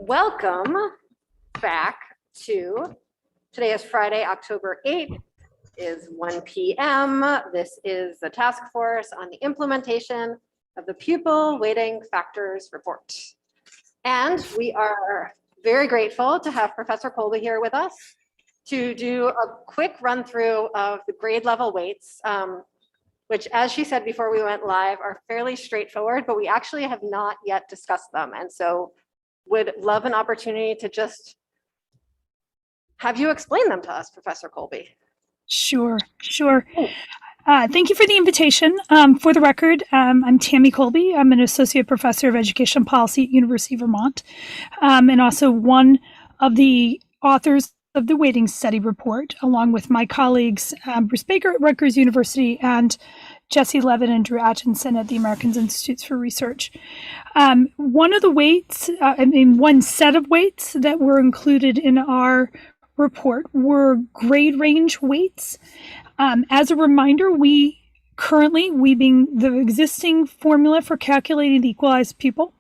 Welcome back to, today is Friday, October 8th, is 1 p.m. This is the task force on the implementation of the pupil weighting factors report. And we are very grateful to have Professor Colby here with us to do a quick run through of the grade level weights, which, as she said before we went live, are fairly straightforward, but we actually have not yet discussed them. And so would love an opportunity to just have you explain them to us, Professor Colby. Sure. Thank you for the invitation. For the record, I'm Tammy Colby. I'm an associate professor of education policy at University of Vermont, and also one of the authors of the weighting study report, along with my colleagues, Bruce Baker at Rutgers University and Jesse Levin and Drew Atchinson at the American Institutes for Research. One of the weights, one set of weights that were included in our report were grade range weights. As a reminder, we being the existing formula for calculating the equalized pupil,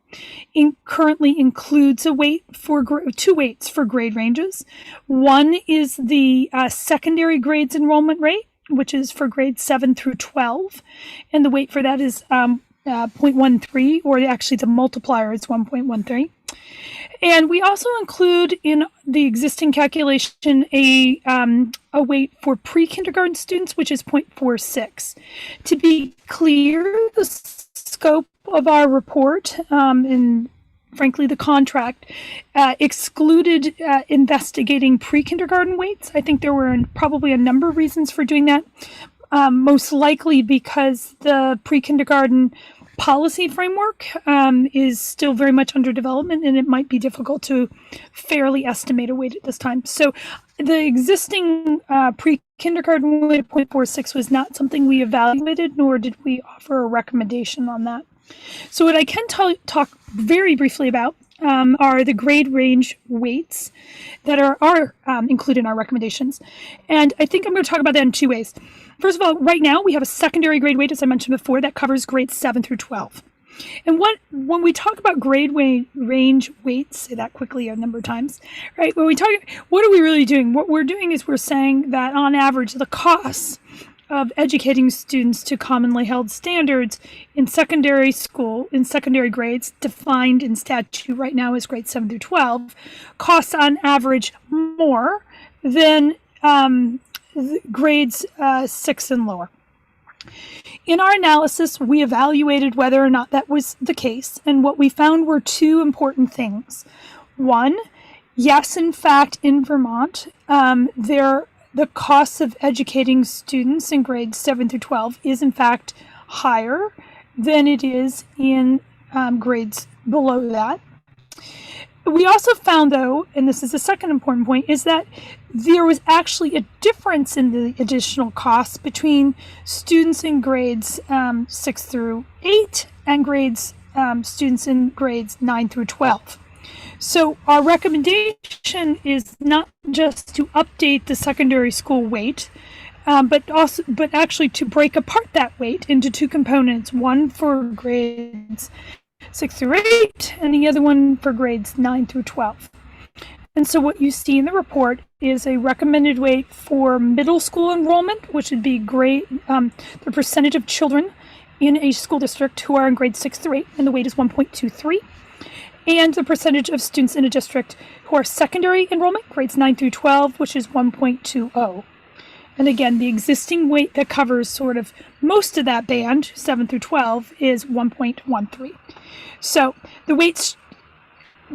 currently includes a weight for two weights for grade ranges. One is the secondary grades enrollment rate, which is for grades 7 through 12, and the weight for that is 0.13, or actually the multiplier is 1.13. And we also include in the existing calculation a weight for pre-kindergarten students, which is 0.46. To be clear, the scope of our report and frankly the contract excluded investigating pre-kindergarten weights. I think there were probably a number of reasons for doing that, most likely because the pre-kindergarten policy framework is still very much under development, and it might be difficult to fairly estimate a weight at this time. So the existing pre-kindergarten weight of 0.46 was not something we evaluated, nor did we offer a recommendation on that. So what I can talk very briefly about are the grade range weights that are included in our recommendations. And I think I'm going to talk about that in two ways. First of all, right now we have a secondary grade weight, as I mentioned before, that covers grades 7 through 12. And when we talk about grade range weights, say that quickly a number of times, right? When we talk, what are we really doing? What we're doing is we're saying that on average, the costs of educating students to commonly held standards in secondary school, in secondary grades, defined in statute right now as grades 7 through 12, costs on average more than grades 6 and lower. In our analysis, we evaluated whether or not that was the case, and what we found were two important things. One, yes, in fact, in Vermont, the cost of educating students in grades 7 through 12 is in fact higher than it is in grades below that. We also found, though, and this is the second important point, is that there was actually a difference in the additional costs between students in grades 6 through 8 and students in grades 9 through 12. So our recommendation is not just to update the secondary school weight, but actually to break apart that weight into two components, one for grades 6 through 8 and the other one for grades 9 through 12. And so what you see in the report is a recommended weight for middle school enrollment, which would be the percentage of children in a school district who are in grades 6 through 8, and the weight is 1.23. And the percentage of students in a district who are secondary enrollment, grades 9 through 12, which is 1.20. And again, the existing weight that covers sort of most of that band, 7 through 12, is 1.13. So the weights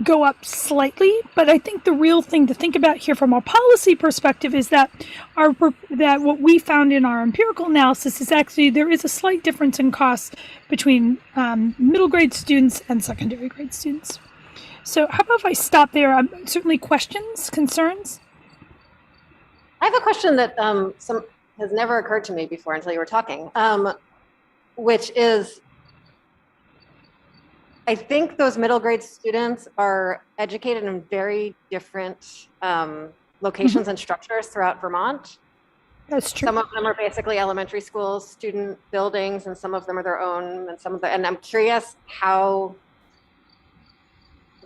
go up slightly, but I think the real thing to think about here from a policy perspective is that what we found in our empirical analysis is actually there is a slight difference in costs between middle grade students and secondary grade students. So how about if I stop there? Certainly questions, concerns? I have a question that has never occurred to me before until you were talking, which is, I think those middle grade students are educated in very different locations and structures throughout Vermont. That's true. Some of them are basically elementary school student buildings, and some of them are their own, and I'm curious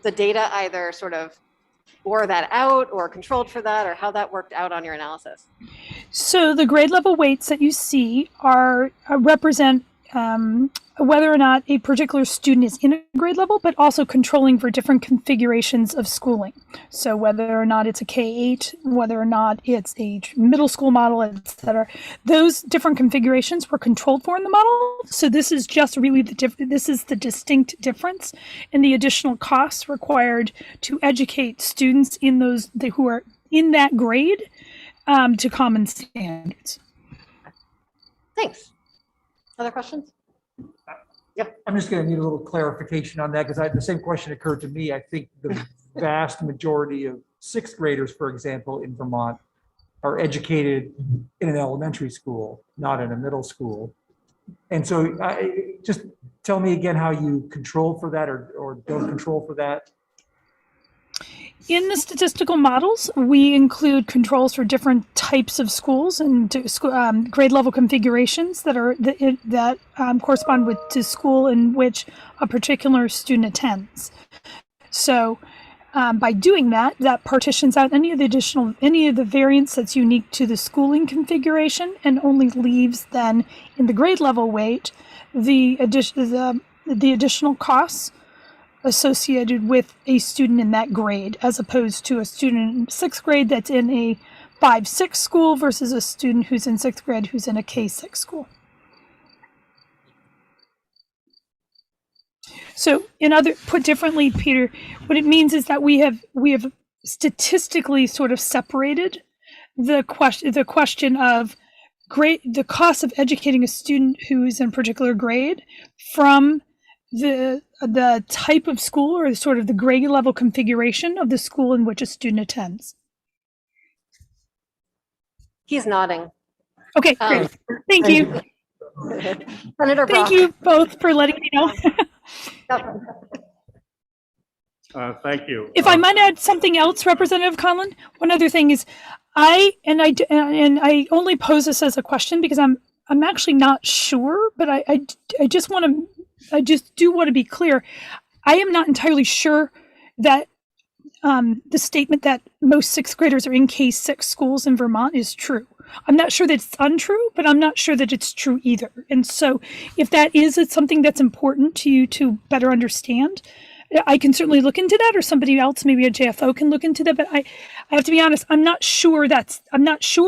the data either sort of bore that out or controlled for that, or how that worked out on your analysis? So the grade level weights that you see are represent whether or not a particular student is in a grade level, but also controlling for different configurations of schooling. So whether or not it's a K-8, whether or not it's a middle school model, etc. Those different configurations were controlled for in the model. So this is just really this is the distinct difference in the additional costs required to educate students in those who are in that grade to common standards. Thanks. Other questions? Yep, I'm just going to need a little clarification on that because the same question occurred to me. I think the vast majority of sixth graders, for example, in Vermont are educated in an elementary school, not in a middle school. And so just tell me again how you control for that or don't control for that. In the statistical models, we include controls for different types of schools and grade level configurations that correspond to school in which a particular student attends. So by doing that, that partitions out any of the variance that's unique to the schooling configuration and only leaves then in the grade level weight the additional costs associated with a student in that grade, as opposed to a student in sixth grade that's in a 5-6 school versus a student who's in sixth grade who's in a K-6 school. So put differently, Peter, what it means is that we have statistically sort of separated the question of the cost of educating a student who's in a particular grade from the type of school or sort of the grade level configuration of the school in which a student attends. He's nodding. Okay, great. Thank you. Senator Brock. Thank you both for letting me know. Thank you. If I might add something else, Representative Conlon, one other thing is I only pose this as a question because I'm actually not sure, but I just do want to be clear. I am not entirely sure that the statement that most sixth graders are in K-6 schools in Vermont is true. I'm not sure that it's untrue, but I'm not sure that it's true either. And so if that is something that's important to you to better understand, I can certainly look into that, or somebody else, maybe a JFO can look into that. But I have to be honest, I'm not sure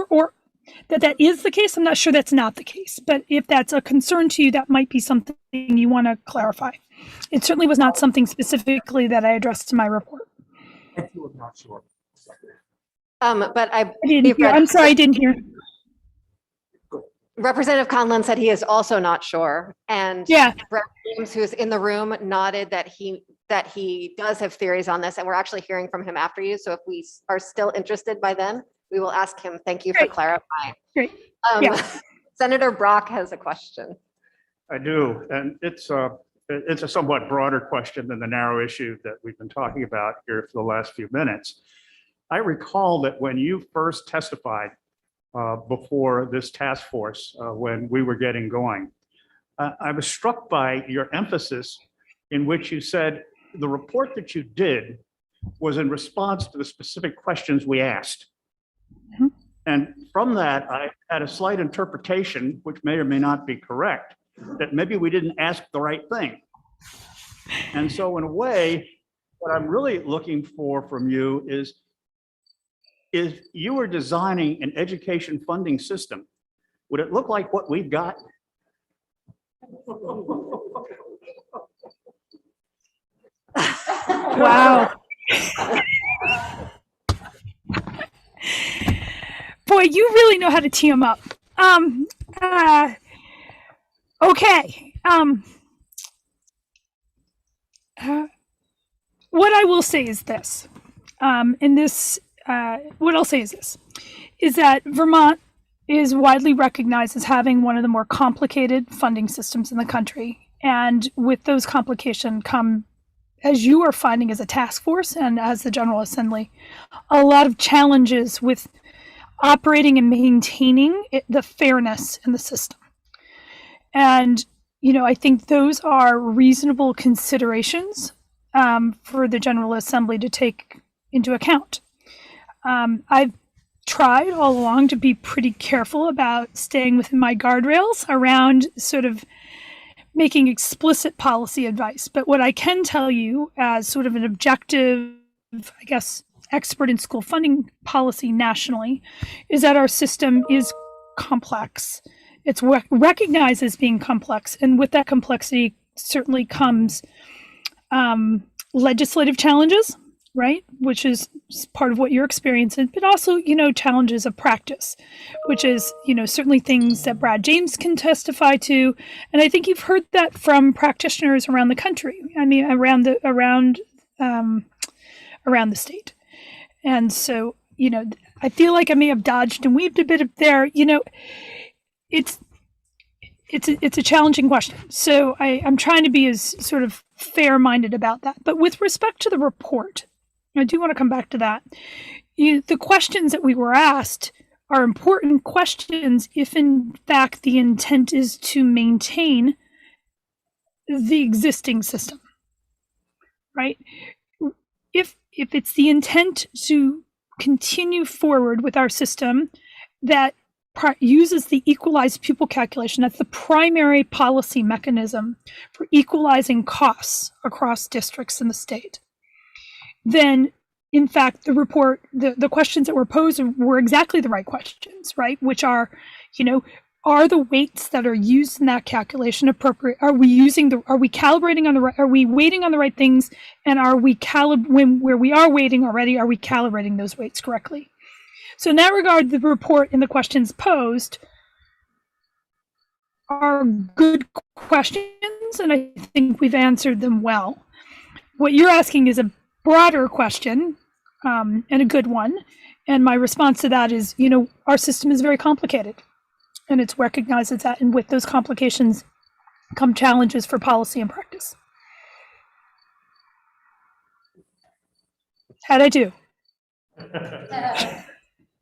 or that is the case. I'm not sure that's not the case. But if that's a concern to you, that might be something you want to clarify. It certainly was not something specifically that I addressed in my report. I feel I'm not sure. But I didn't hear. I'm sorry, I didn't hear. Representative Conlon said he is also not sure. And yeah, Brett James, who's in the room, nodded that he does have theories on this, and we're actually hearing from him after you. So if we are still interested by then, we will ask him. Thank you for clarifying. Great. Senator Brock has a question. I do, and it's a somewhat broader question than the narrow issue that we've been talking about here for the last few minutes. I recall that when you first testified before this task force, when we were getting going, I was struck by your emphasis in which you said the report that you did was in response to the specific questions we asked. Mm-hmm. And from that, I had a slight interpretation, which may or may not be correct, that maybe we didn't ask the right thing. And so in a way, what I'm really looking for from you is if you were designing an education funding system, would it look like what we've got? Wow. Boy, you really know how to tee them up. Okay. What I will say is this. What I'll say is this, is that Vermont is widely recognized as having one of the more complicated funding systems in the country. And with those complications come, as you are finding as a task force and as the General Assembly, a lot of challenges with operating and maintaining the fairness in the system. And, I think those are reasonable considerations for the General Assembly to take into account. I've tried all along to be pretty careful about staying within my guardrails around sort of making explicit policy advice. But what I can tell you as sort of an objective, I guess, expert in school funding policy nationally is that our system is complex. It's recognized as being complex. And with that complexity certainly comes legislative challenges, right? Which is part of what you're experiencing, but also, challenges of practice, which is, certainly things that Brad James can testify to. And I think you've heard that from practitioners around the country. I mean, around the state. And so, I feel like I may have dodged and weaved a bit of there, it's a challenging question. So I'm trying to be as sort of fair-minded about that. But with respect to the report, I do want to come back to that. The questions that we were asked are important questions if in fact the intent is to maintain the existing system, right? If it's the intent to continue forward with our system that uses the equalized pupil calculation, that's the primary policy mechanism for equalizing costs across districts in the state, then in fact the report, the questions that were posed were exactly the right questions, right? Which are, are the weights that are used in that calculation appropriate? Are we calibrating on the right, are we weighting on the right things? And are we where we are weighting already, are we calibrating those weights correctly? So in that regard, the report and the questions posed are good questions, and I think we've answered them well. What you're asking is a broader question, and a good one. And my response to that is, our system is very complicated, and it's recognized as that. And with those complications come challenges for policy and practice. How'd I do?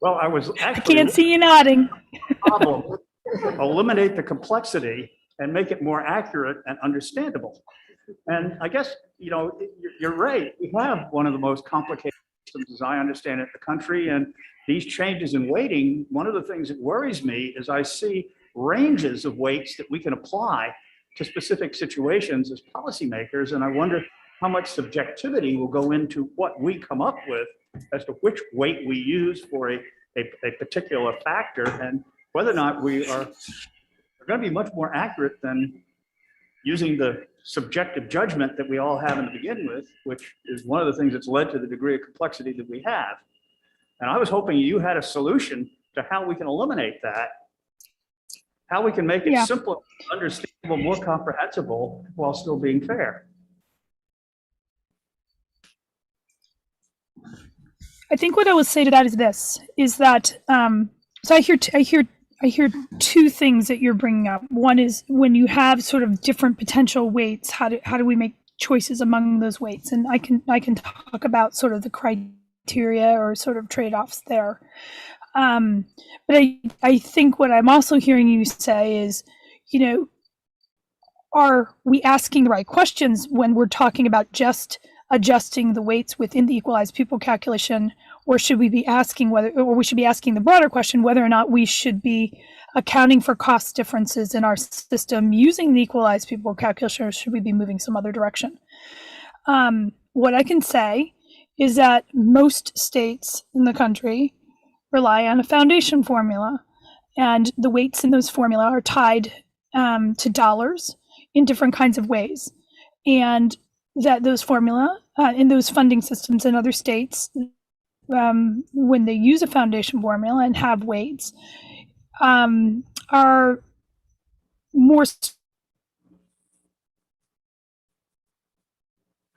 Well, I was I actually can't see you nodding. problem, eliminate the complexity and make it more accurate and understandable. And I guess, you're right. We have one of the most complicated systems, as I understand it, in the country. And these changes in weighting, one of the things that worries me is I see ranges of weights that we can apply to specific situations as policymakers. And I wonder how much subjectivity will go into what we come up with as to which weight we use for a particular factor, and whether or not we are going to be much more accurate than using the subjective judgment that we all have to begin with, which is one of the things that's led to the degree of complexity that we have. And I was hoping you had a solution to how we can eliminate that, how we can make it simpler, understandable, more comprehensible, while still being fair. I think what I will say to that is this: is that so I hear two things that you're bringing up. One is when you have sort of different potential weights, how do we make choices among those weights? And I can talk about sort of the criteria or sort of trade-offs there. But I think what I'm also hearing you say is, are we asking the right questions when we're talking about just adjusting the weights within the equalized pupil calculation, or should we be asking the broader question whether or not we should be accounting for cost differences in our system using the equalized pupil calculation, or should we be moving some other direction? What I can say is that most states in the country rely on a foundation formula, and the weights in those formula are tied to dollars in different kinds of ways. And that those formula in those funding systems in other states, when they use a foundation formula and have weights, are more.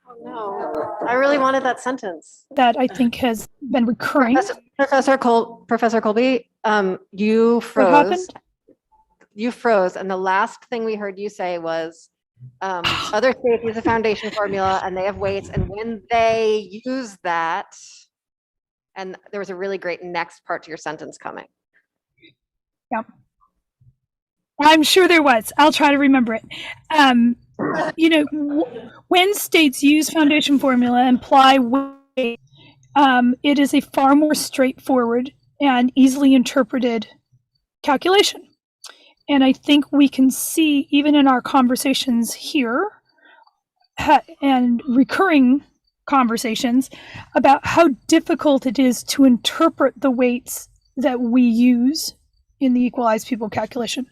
Oh no, I really wanted that sentence. That I think has been recurring. Professor Colby, you froze. What happened? You froze, and the last thing we heard you say was, other states use a foundation formula and they have weights, and when they use that, and there was a really great next part to your sentence coming. Yep. I'm sure there was. I'll try to remember it. When states use foundation formula and apply weight, it is a far more straightforward and easily interpreted calculation. And I think we can see, even in our conversations here and recurring conversations, about how difficult it is to interpret the weights that we use in the equalized pupil calculation.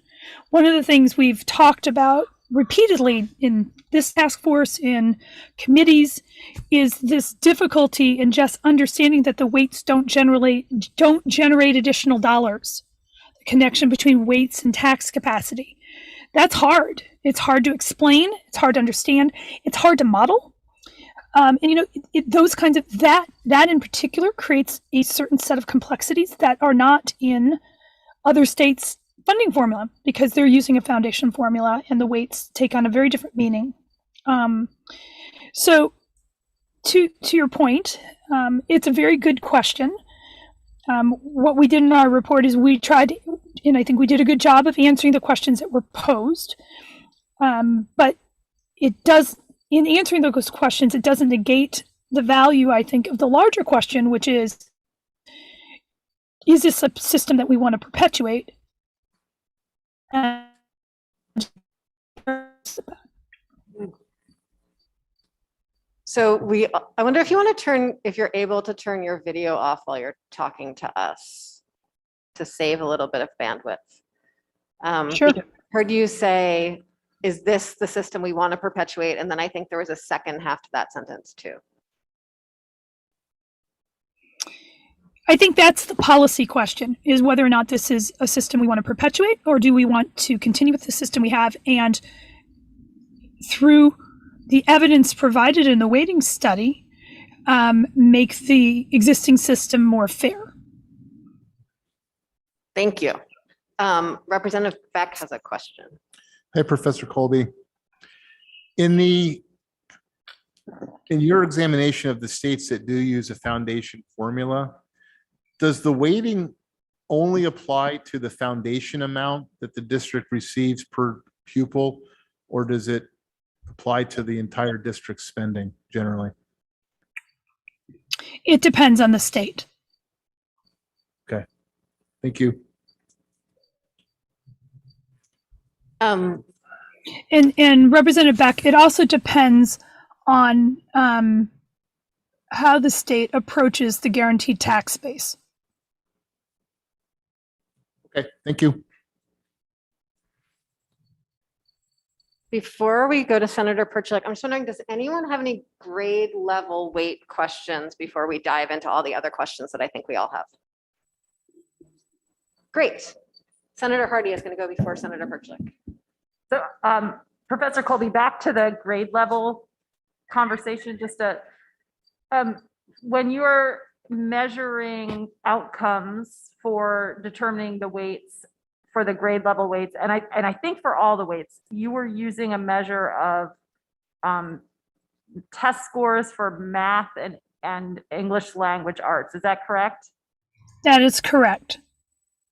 One of the things we've talked about repeatedly in this task force, in committees, is this difficulty in just understanding that the weights don't generate additional dollars. The connection between weights and tax capacity. That's hard. It's hard to explain. It's hard to understand. It's hard to model. Those kinds of that in particular creates a certain set of complexities that are not in other states' funding formula, because they're using a foundation formula and the weights take on a very different meaning. So to your point, it's a very good question. What we did in our report is we tried, and I think we did a good job of answering the questions that were posed. But it does, in answering those questions, it doesn't negate the value, I think, of the larger question, which is this a system that we want to perpetuate? So I wonder if you want to if you're able to turn your video off while you're talking to us to save a little bit of bandwidth. Sure. I heard you say, is this the system we want to perpetuate? And then I think there was a second half to that sentence too. I think that's the policy question, is whether or not this is a system we want to perpetuate, or do we want to continue with the system we have, and through the evidence provided in the weighting study, make the existing system more fair. Thank you. Representative Beck has a question. Hey, Professor Colby. In your examination of the states that do use a foundation formula, does the weighting only apply to the foundation amount that the district receives per pupil, or does it apply to the entire district spending generally? It depends on the state. Okay, thank you. And Representative Beck, it also depends on how the state approaches the guaranteed tax base. Okay, thank you. Before we go to Senator Perchlik, I'm just wondering, does anyone have any grade level weight questions before we dive into all the other questions that I think we all have? Great. Senator Hardy is going to go before Senator Perchlik. So, Professor Colby, back to the grade level conversation, when you're measuring outcomes for determining the weights for the grade level weights, and I think for all the weights, you were using a measure of test scores for math and English language arts. Is that correct? That is correct.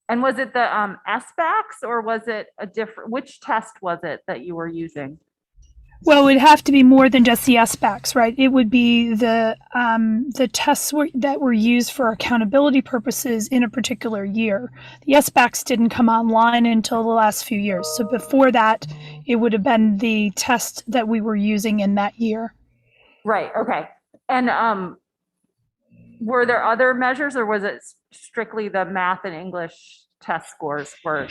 And was it the SBACs, or was it a different, which test was it that you were using? Well, it would have to be more than just the SBACs, right? It would be the tests that were used for accountability purposes in a particular year. The SBACs didn't come online until the last few years. So before that, it would have been the test that we were using in that year. Right, okay. And were there other measures, or was it strictly the math and English test scores for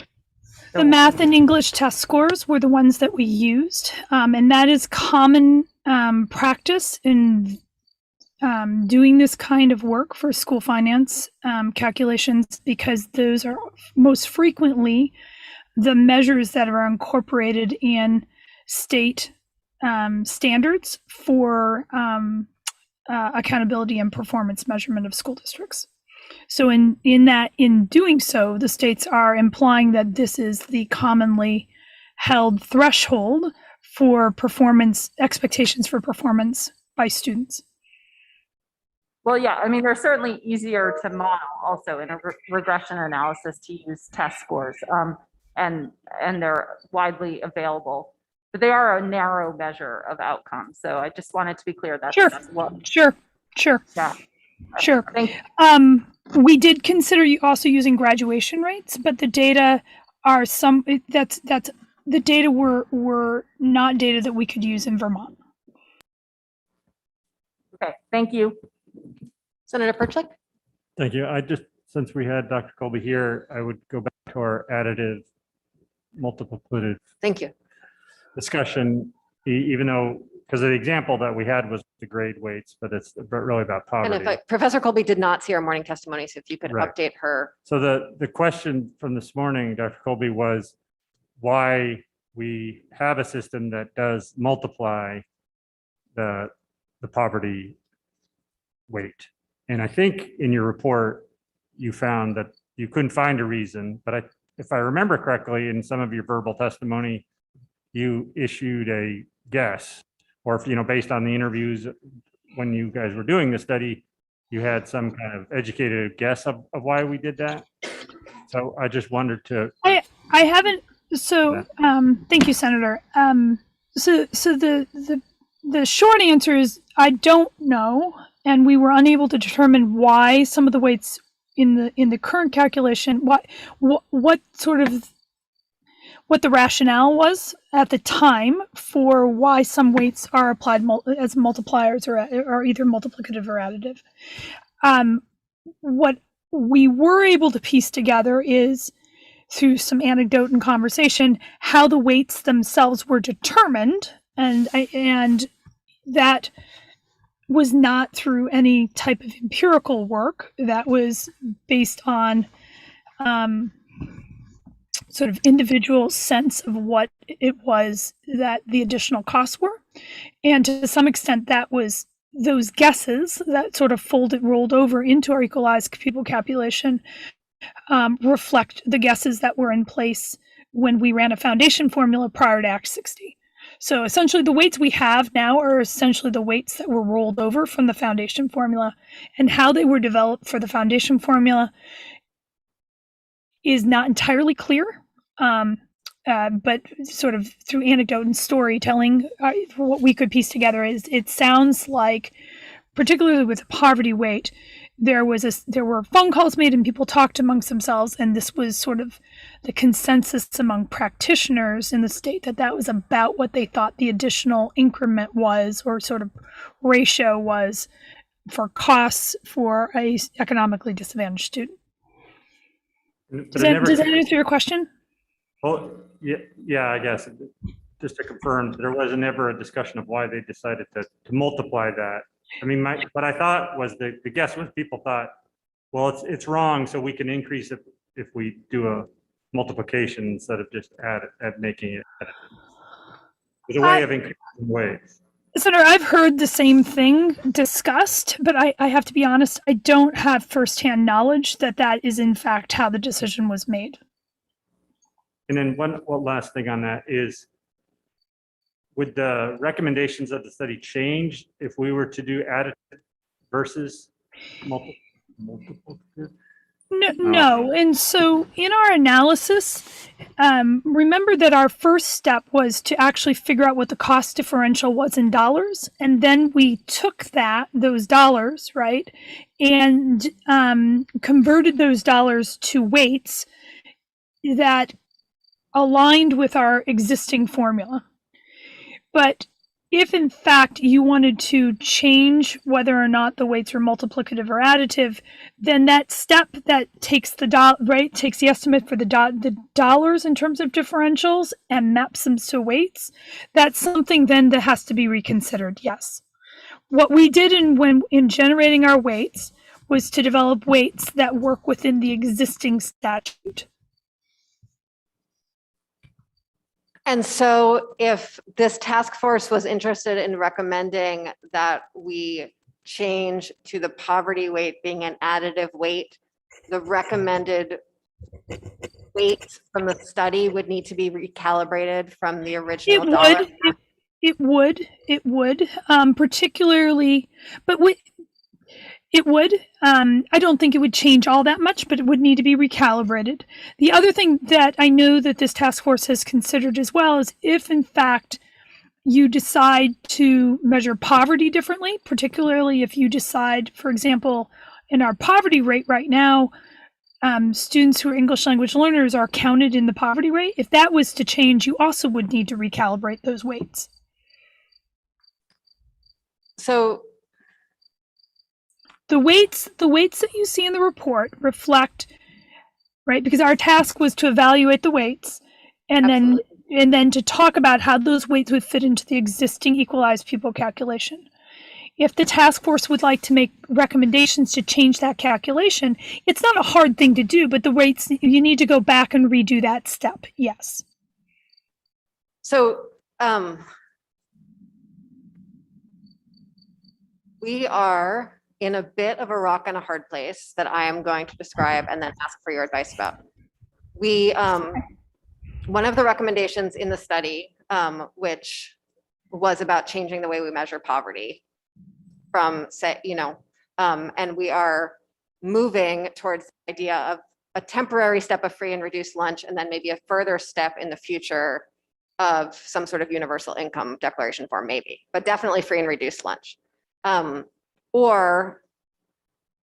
the math and English test scores were the ones that we used, and that is common practice in doing this kind of work for school finance calculations, because those are most frequently the measures that are incorporated in state standards for accountability and performance measurement of school districts. So in doing so, the states are implying that this is the commonly held threshold for performance, expectations for performance by students. Well, yeah, I mean, they're certainly easier to model also in a regression analysis to use test scores, and they're widely available. But they are a narrow measure of outcome. So I just wanted to be clear that Sure. that's what, Sure. yeah. Sure. Thank We did consider also using graduation rates, but the data are that's the data were not data that we could use in Vermont. Okay, thank you. Senator Perchik? Thank you. Since we had Dr. Colby here, I would go back to our additive multiplicative Thank you. discussion, even though, because the example that we had was the grade weights, but it's really about And poverty. if Professor Colby did not see our morning testimony, so if you could Right. update her. So the question from this morning, Dr. Colby, was why we have a system that does multiply the poverty weight. And I think in your report, you found that you couldn't find a reason, but if I remember correctly, in some of your verbal testimony, you issued a guess, or if, based on the interviews, when you guys were doing the study, you had some kind of educated guess of why we did that. So I just wondered to. I haven't. So thank you, Senator. So the short answer is I don't know, and we were unable to determine why some of the weights in the current calculation, what the rationale was at the time for why some weights are applied as multipliers or either multiplicative or additive. What we were able to piece together is, through some anecdote and conversation, how the weights themselves were determined, and that was not through any type of empirical work. That was based on sort of individual sense of what it was that the additional costs were. And to some extent, that was those guesses that sort of rolled over into our equalized pupil calculation reflect the guesses that were in place when we ran a foundation formula prior to Act 60. So essentially the weights we have now are essentially the weights that were rolled over from the foundation formula, and how they were developed for the foundation formula is not entirely clear. But sort of through anecdote and storytelling, what we could piece together is it sounds like, particularly with the poverty weight, there were phone calls made and people talked amongst themselves, and this was sort of the consensus among practitioners in the state that was about what they thought the additional increment was, or sort of ratio was, for costs for a economically disadvantaged student. Does that answer your question? Well, yeah, I guess, just to confirm, there was never a discussion of why they decided to multiply that. I mean, what I thought was the guess was people thought, well, it's wrong, so we can increase it if we do a multiplication instead of just making it. There's a way of increasing weights. Senator, I've heard the same thing discussed, but I have to be honest, I don't have firsthand knowledge that is in fact how the decision was made. And then one last thing on that is, would the recommendations of the study change if we were to do additive versus multiple? No. And so in our analysis, remember that our first step was to actually figure out what the cost differential was in dollars. And then we took those dollars, right, and converted those dollars to weights that aligned with our existing formula. But if in fact you wanted to change whether or not the weights are multiplicative or additive, then that step that takes takes the estimate for the dollars in terms of differentials and maps them to weights, that's something then that has to be reconsidered. Yes. What we did in generating our weights was to develop weights that work within the existing statute. And so if this task force was interested in recommending that we change to the poverty weight being an additive weight, the recommended weight from the study would need to be recalibrated from the original dollar. It would, particularly, but It would. I don't think it would change all that much, but it would need to be recalibrated. The other thing that I know that this task force has considered as well is if, in fact, you decide to measure poverty differently, particularly if you decide, for example, in our poverty rate right now, students who are English language learners are counted in the poverty rate. If that was to change, you also would need to recalibrate those weights. So The weights that you see in the report reflect, right? Because our task was to evaluate the weights and then to talk about how those weights would fit into the existing equalized pupil calculation. If the task force would like to make recommendations to change that calculation, it's not a hard thing to do, but the weights, you need to go back and redo that step. Yes. So we are in a bit of a rock and a hard place that I am going to describe and then ask for your advice about. We, one of the recommendations in the study, which was about changing the way we measure poverty from, say, and we are moving towards the idea of a temporary step of free and reduced lunch, and then maybe a further step in the future of some sort of universal income declaration form, maybe, but definitely free and reduced lunch. Or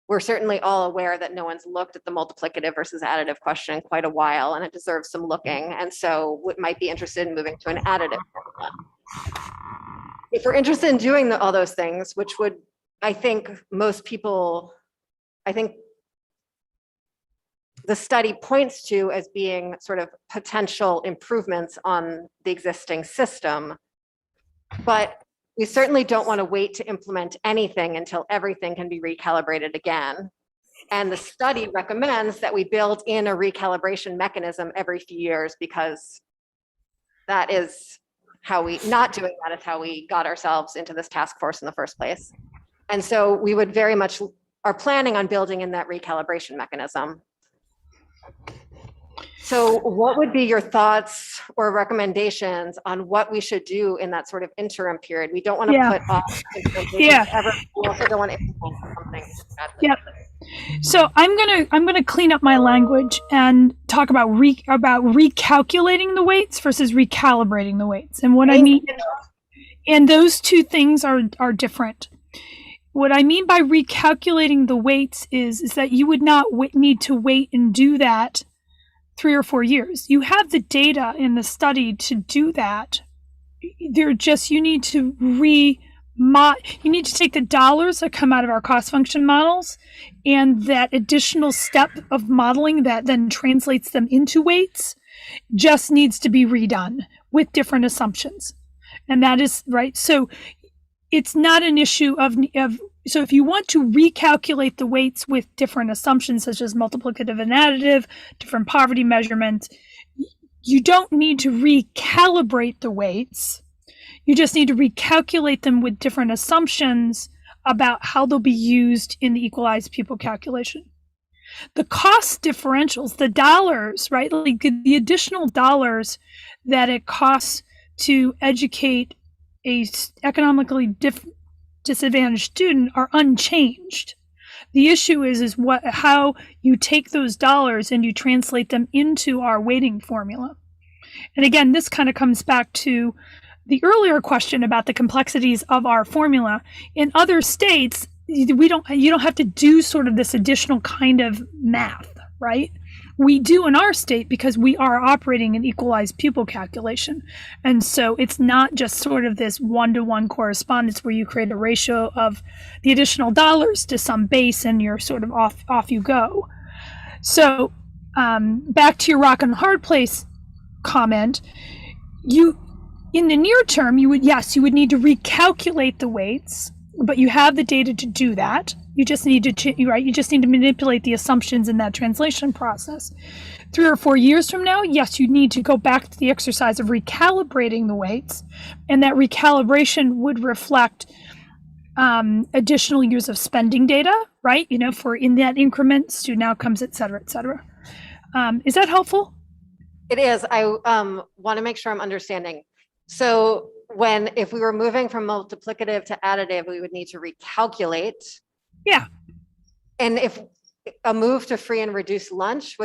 we're certainly all aware that no one's looked at the multiplicative versus additive question in quite a while, and it deserves some looking. And so we might be interested in moving to an additive formula. If we're interested in doing all those things, which would, I think most people, I think the study points to as being sort of potential improvements on the existing system, but we certainly don't want to wait to implement anything until everything can be recalibrated again. And the study recommends that we build in a recalibration mechanism every few years, because that is how we, not doing that is how we got ourselves into this task force in the first place. And so we would very much are planning on building in that recalibration mechanism. So what would be your thoughts or recommendations on what we should do in that sort of interim period? We don't want to put off ever. We also don't want to implement something badly. Yep. So I'm gonna clean up my language and talk about recalculating the weights versus recalibrating the weights. And what I mean, and those two things are different. What I mean by recalculating the weights is that you would not need to wait and do that 3 or 4 years. You have the data in the study to do that. You need to take the dollars that come out of our cost function models, and that additional step of modeling that then translates them into weights just needs to be redone with different assumptions. And that is right. So it's not an issue of so if you want to recalculate the weights with different assumptions, such as multiplicative and additive, different poverty measurements, you don't need to recalibrate the weights. You just need to recalculate them with different assumptions about how they'll be used in the equalized pupil calculation. The cost differentials, the dollars, right, like the additional dollars that it costs to educate a economically disadvantaged student are unchanged. The issue is how you take those dollars and you translate them into our weighting formula. And again, this kind of comes back to the earlier question about the complexities of our formula. In other states, you don't have to do sort of this additional kind of math, right? We do in our state because we are operating an equalized pupil calculation. And so it's not just sort of this one-to-one correspondence where you create a ratio of the additional dollars to some base and you're sort of off you go. So back to your rock and hard place comment, in the near term, you would need to recalculate the weights, but you have the data to do that. You just need to manipulate the assumptions in that translation process. 3 or 4 years from now, yes, you need to go back to the exercise of recalibrating the weights, and that recalibration would reflect additional years of spending data, right? For in that increment, student outcomes, et cetera, et cetera. Is that helpful? It is. I want to make sure I'm understanding. So if we were moving from multiplicative to additive, we would need to recalculate. Yeah. And if a move to free and reduced lunch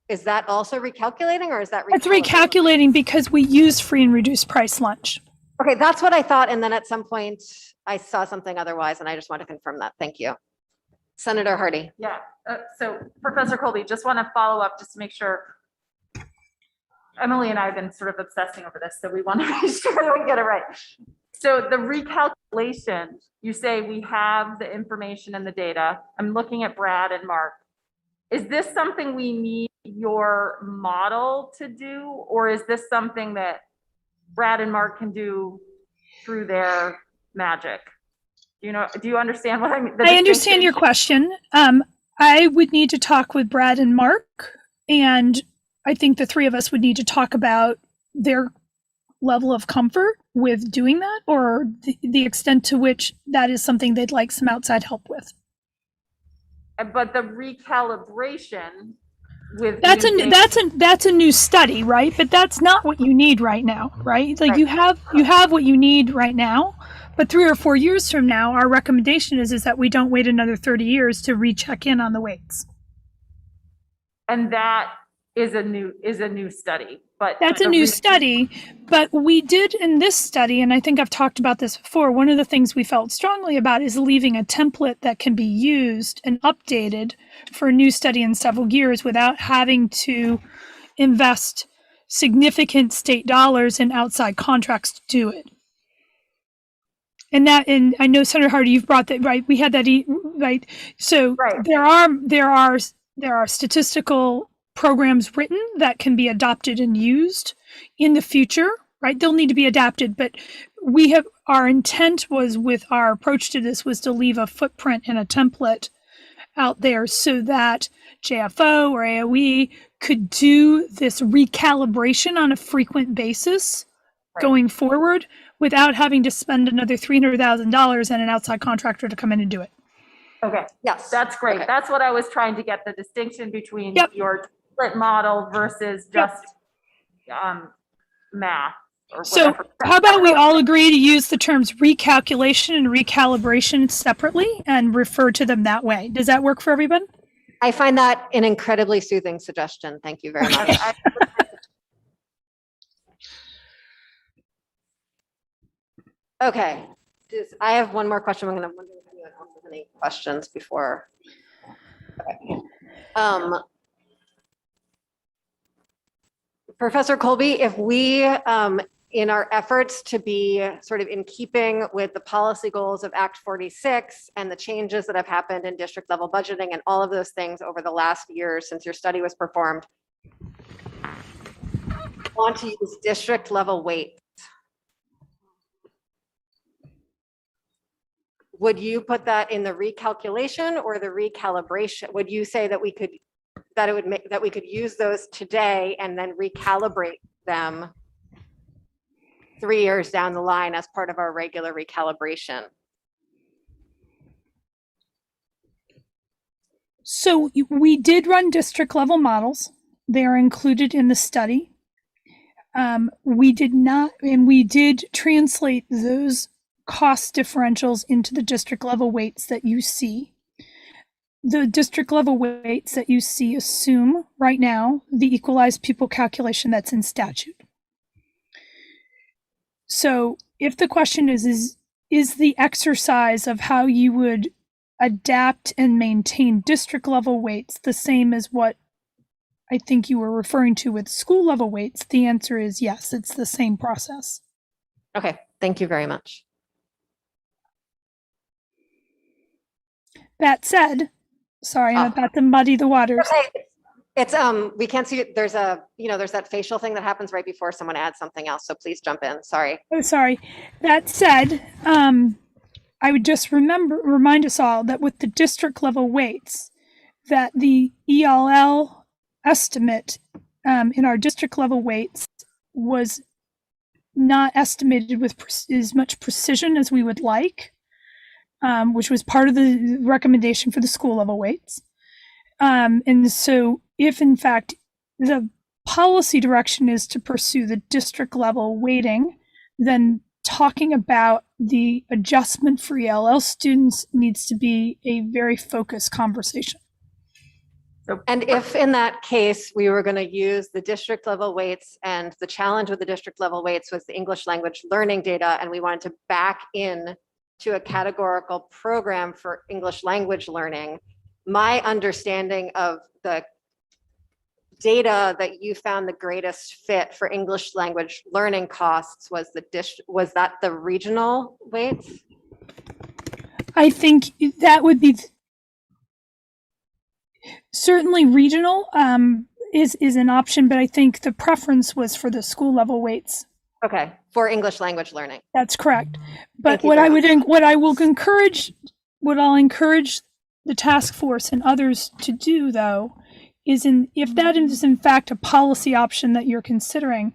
is that also recalculating or is that? It's recalculating because we use free and reduced price lunch. Okay, that's what I thought. And then at some point I saw something otherwise and I just want to confirm that. Thank you. Senator Hardy. Yeah, so Professor Colby, just want to follow up just to make sure. Emily and I have been sort of obsessing over this, so we want to make sure that we get it right. So the recalculation, you say we have the information and the data. I'm looking at Brad and Mark. Is this something we need your model to do, or is this something that Brad and Mark can do through their magic? Do you understand what I mean? I understand your question. I would need to talk with Brad and Mark, and I think the three of us would need to talk about their level of comfort with doing that, or the extent to which that is something they'd like some outside help with. But the recalibration with that's a new study, right? But that's not what you need right now, right? Like right. you have what you need right now, but 3 or 4 years from now, our recommendation is that we don't wait another 30 years to recheck in on the weights. And that is a new study, but that's a new study. But we did in this study, and I think I've talked about this before, one of the things we felt strongly about is leaving a template that can be used and updated for a new study in several years without having to invest significant state dollars in outside contracts to do it. And I know Senator Hardy, you've brought that, right? We had that, right? So right. there are statistical programs written that can be adopted and used in the future, right? They'll need to be adapted, but our intent was with our approach to this was to leave a footprint and a template out there so that JFO or AOE could do this recalibration on a frequent basis going forward without having to spend another $300,000 and an outside contractor to come in and do it. Okay. Yes. That's great. Okay. That's what I was trying to get, the distinction between your template model versus just math or so whatever. How about we all agree to use the terms recalculation and recalibration separately and refer to them that way? Does that work for everyone? I find that an incredibly soothing suggestion. Thank you very much. Okay, I have one more question. I'm going to wonder if anyone else has any questions before. Okay. Professor Colby, if we, in our efforts to be sort of in keeping with the policy goals of Act 46 and the changes that have happened in district level budgeting and all of those things over the last year since your study was performed, want to use district level weight. Would you put that in the recalculation or the recalibration? Would you say that we could use those today and then recalibrate them 3 years down the line as part of our regular recalibration? So we did run district level models. They are included in the study. We did translate those cost differentials into the district level weights that you see. The district level weights that you see assume right now the equalized pupil calculation that's in statute. So if the question is the exercise of how you would adapt and maintain district level weights the same as what I think you were referring to with school level weights, the answer is yes, it's the same process. Okay, thank you very much. That said, sorry, I'm about to muddy the waters. Okay. It's we can't see it. There's that facial thing that happens right before someone adds something else. So please jump in. Sorry. Oh, sorry. That said, I would just remind us all that with the district level weights, that the ELL estimate in our district level weights was not estimated with as much precision as we would like. Which was part of the recommendation for the school level weights. And so if in fact the policy direction is to pursue the district level weighting, then talking about the adjustment for ELL students needs to be a very focused conversation. And if in that case, we were going to use the district level weights, and the challenge with the district level weights was the English language learning data, and we wanted to back in to a categorical program for English language learning, my understanding of the data that you found the greatest fit for English language learning costs was was that the regional weights? I think that would be certainly regional is an option, but I think the preference was for the school level weights. Okay, for English language learning. That's correct. But Thank you what very I would, much. what I will encourage, what I'll encourage the task force and others to do, though, is if that is in fact a policy option that you're considering,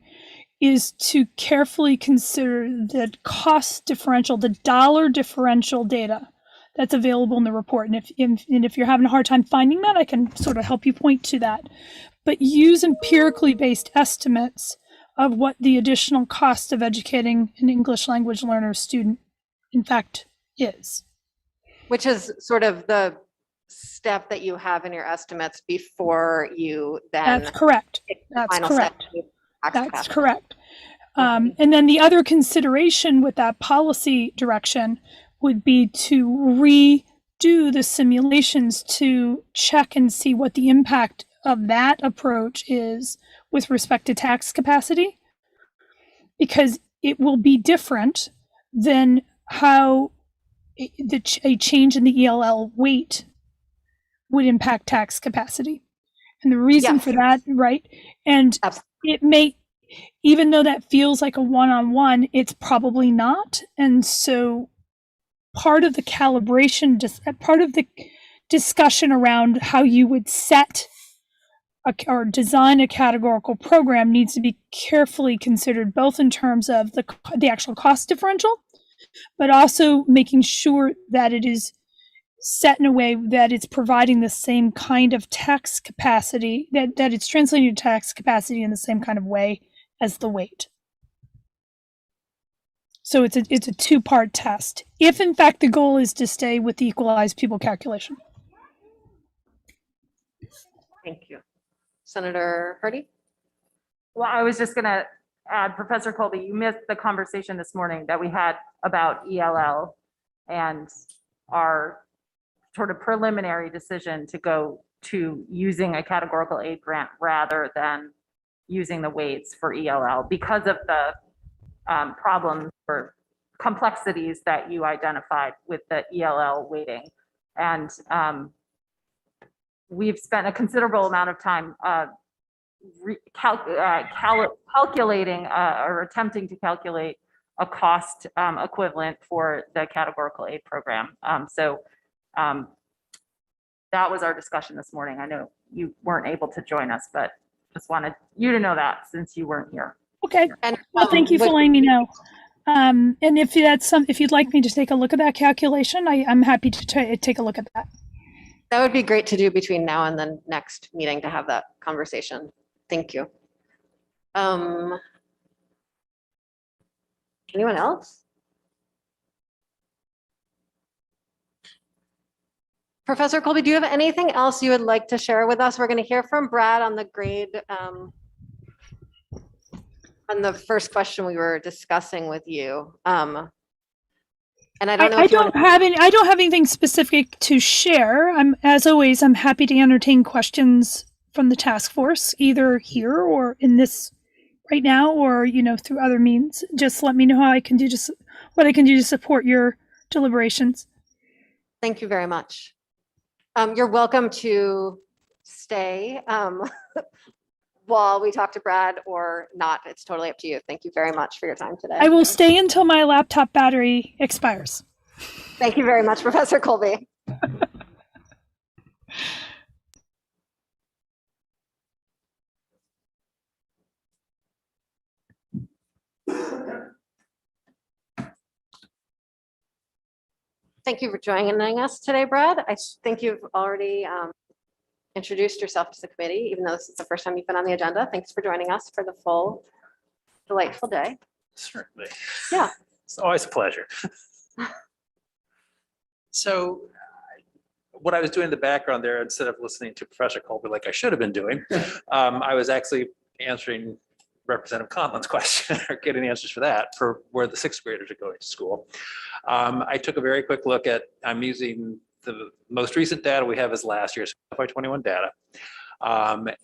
is to carefully consider the cost differential, the dollar differential data that's available in the report. And if you're having a hard time finding that, I can sort of help you point to that. But use empirically based estimates of what the additional cost of educating an English language learner student, in fact, is. Which is sort of the step that you have in your estimates before you then. That's correct. take the That's final correct. step to tax That's capacity. correct. And then the other consideration with that policy direction would be to redo the simulations to check and see what the impact of that approach is with respect to tax capacity, because it will be different than how a change in the ELL weight would impact tax capacity. And the reason Yes. for that, right? And Absolutely. it may, even though that feels like a one-on-one, it's probably not. And so part of the calibration, part of the discussion around how you would set or design a categorical program needs to be carefully considered, both in terms of the actual cost differential, but also making sure that it is set in a way that it's providing the same kind of tax capacity, that it's translating to tax capacity in the same kind of way as the weight. So it's a two-part test, if in fact the goal is to stay with the equalized pupil calculation. Thank you. Senator Hardy? Well, I was just going to add, Professor Colby, you missed the conversation this morning that we had about ELL and our sort of preliminary decision to go to using a categorical aid grant rather than using the weights for ELL because of the problems or complexities that you identified with the ELL weighting. And we've spent a considerable amount of time calculating or attempting to calculate a cost equivalent for the categorical aid program. That was our discussion this morning. I know you weren't able to join us, but just wanted you to know that since you weren't here. Okay. And Well, thank you for letting me know. And if you'd like me to take a look at that calculation, I'm happy to take a look at that. that would be great to do between now and the next meeting to have that conversation. Thank you. Anyone else? Professor Colby, do you have anything else you would like to share with us? We're going to hear from Brad on the grade, on the first question we were discussing with you. And I don't know I if you don't have anything specific to share. As always, I'm happy to entertain questions from the task force, either here or in this right now, or through other means. Just let me know how I can do what I can do to support your deliberations. Thank you very much. You're welcome to stay while we talk to Brad or not. It's totally up to you. Thank you very much for your time today. I will stay until my laptop battery expires. Thank you very much, Professor Colby. Thank you for joining us today, Brad. I think you've already introduced yourself to the committee, even though this is the first time you've been on the agenda. Thanks for joining us for the full delightful day. Certainly. Yeah. It's always a pleasure. So what I was doing in the background there, instead of listening to Professor Colby like I should have been doing, I was actually answering Representative Conlon's question or getting answers for that for where the sixth graders are going to school. I took a very quick look at, I'm using the most recent data we have is last year's FY21 data.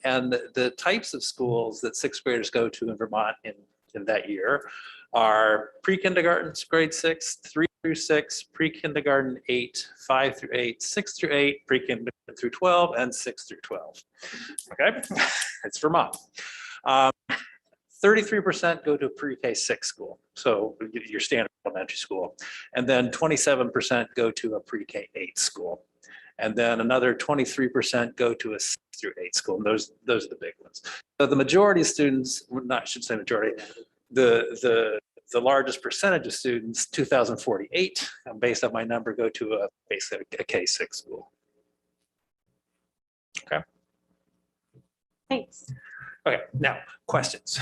And the types of schools that sixth graders go to in Vermont in that year are pre-kindergarten, grade 6, 3 through 6, pre-kindergarten 8, 5 through 8, 6 through 8, pre-kindergarten through 12, and 6 through 12. Okay, it's Vermont. 33% go to a pre-K 6 school, so your standard elementary school, and then 27% go to a pre-K 8 school, and then another 23% go to a 6 through 8 school. And those are the big ones. So the majority of students, I should say majority, the largest percentage of students, 2,048, based on my number, go to basically a K-6 school. Okay. Thanks. Okay, now questions.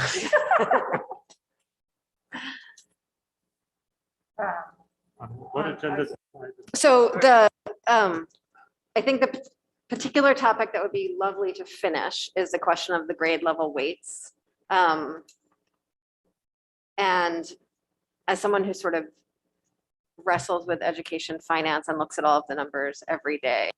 What agenda? So the, I think the particular topic that would be lovely to finish is the question of the grade level weights. And as someone who sort of wrestles with education finance and looks at all of the numbers every day,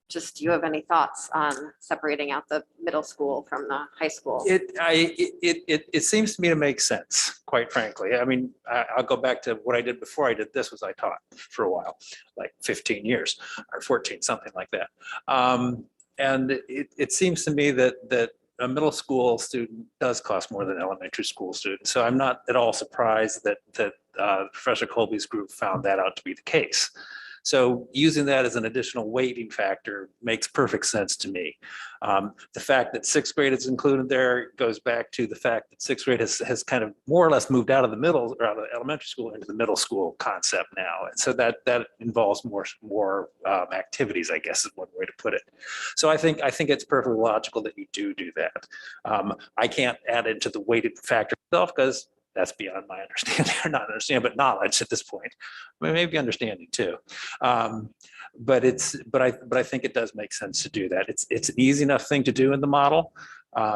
just do you have any thoughts on separating out the middle school from the high school? It seems to me to make sense, quite frankly. I mean, I'll go back to what I did before I did this. Was I taught for a while, like 15 years or 14, something like that. And it seems to me that a middle school student does cost more than an elementary school student. So I'm not at all surprised that Professor Colby's group found that out to be the case. So using that as an additional weighting factor makes perfect sense to me. The fact that sixth grade is included there goes back to the fact that sixth grade has kind of more or less moved out of the middle or out of elementary school into the middle school concept now. And so that involves more activities, I guess is one way to put it. So I think it's perfectly logical that you do that. I can't add into the weighted factor itself because that's beyond my understanding, or not understanding, but knowledge at this point. I mean, maybe understanding too. But I think it does make sense to do that. It's an easy enough thing to do in the model.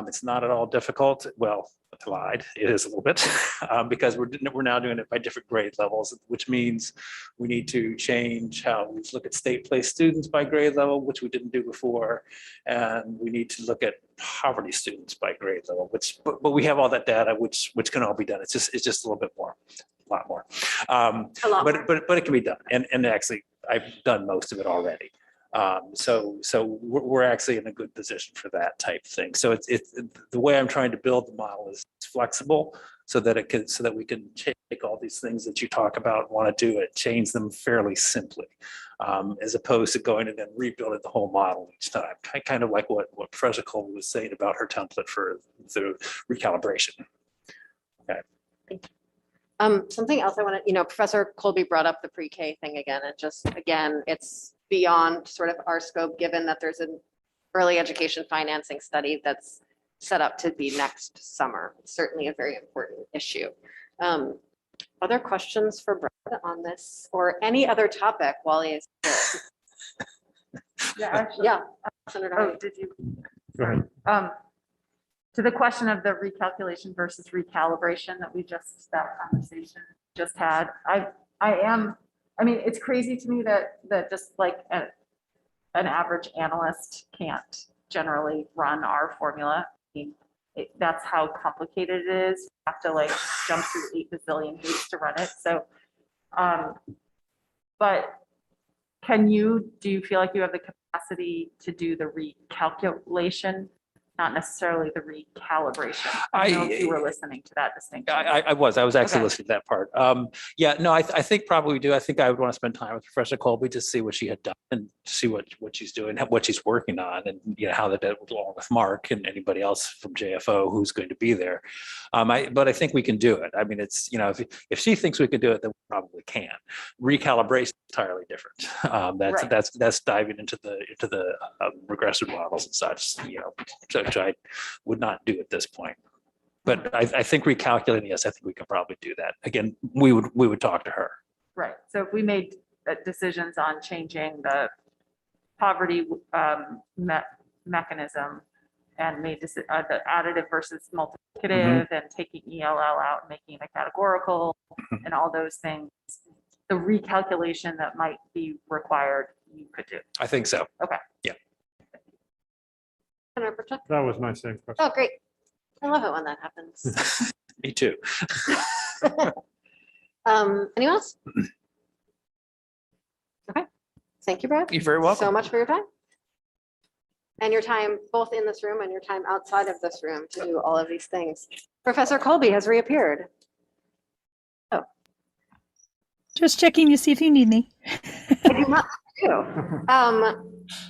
It's not at all difficult. Well, I lied. It is a little bit because we're now doing it by different grade levels, which means we need to change how we look at state place students by grade level, which we didn't do before, and we need to look at poverty students by grade level. But we have all that data, which can all be done. It's just a little bit more, a lot more. But it can be done, and actually I've done most of it already. So we're actually in a good position for that type thing. So it's the way I'm trying to build the model is flexible so that we can take all these things that you talk about, want to do it, change them fairly simply, as opposed to going and then rebuilding the whole model each time. Kind of like what Professor Colby was saying about her template for the recalibration. Okay. Thank you. Something else I want to, Professor Colby brought up the pre-K thing again. It's beyond sort of our scope, given that there's an early education financing study that's set up to be next summer. It's certainly a very important issue. Other questions for Brett on this or any other topic while he is here? Yeah, actually, Senator oh, Harvey. did you? Go ahead. To the question of the recalculation versus recalibration that conversation just had, I mean, it's crazy to me that just like an average analyst can't generally run our formula. I mean, that's how complicated it is. You have to like jump through 8 bazillion hoops to run it. So, but do you feel like you have the capacity to do the recalculation? Not necessarily the recalibration. I don't know if you were listening to that distinction. I was actually Okay. listening to that part. Yeah, no, I think probably we do. I think I would want to spend time with Professor Colby to see what she had done and see what she's doing, what she's working on, and how that did along with Mark and anybody else from JFO who's going to be there. But I think we can do it. I mean, it's if she thinks we can do it, then we probably can. Recalibration is entirely different. That's diving into the regressive models and such. Which I would not do at this point. But I think recalculating, yes, I think we can probably do that. Again, we would talk to her. Right, so if we made decisions on changing the poverty mechanism and made the additive versus multiplicative and taking ELL out, and making it a categorical and all those things, the recalculation that might be required, you could do. I think so. Okay. Yeah. That was my same question. Oh, great. I love it when that happens. Me too. Anyone else? Okay. Thank you, Brad. You're very welcome. So much for your time. And your time both in this room and your time outside of this room to do all of these things. Professor Colby has reappeared. Just checking to see if you need me. I do not do.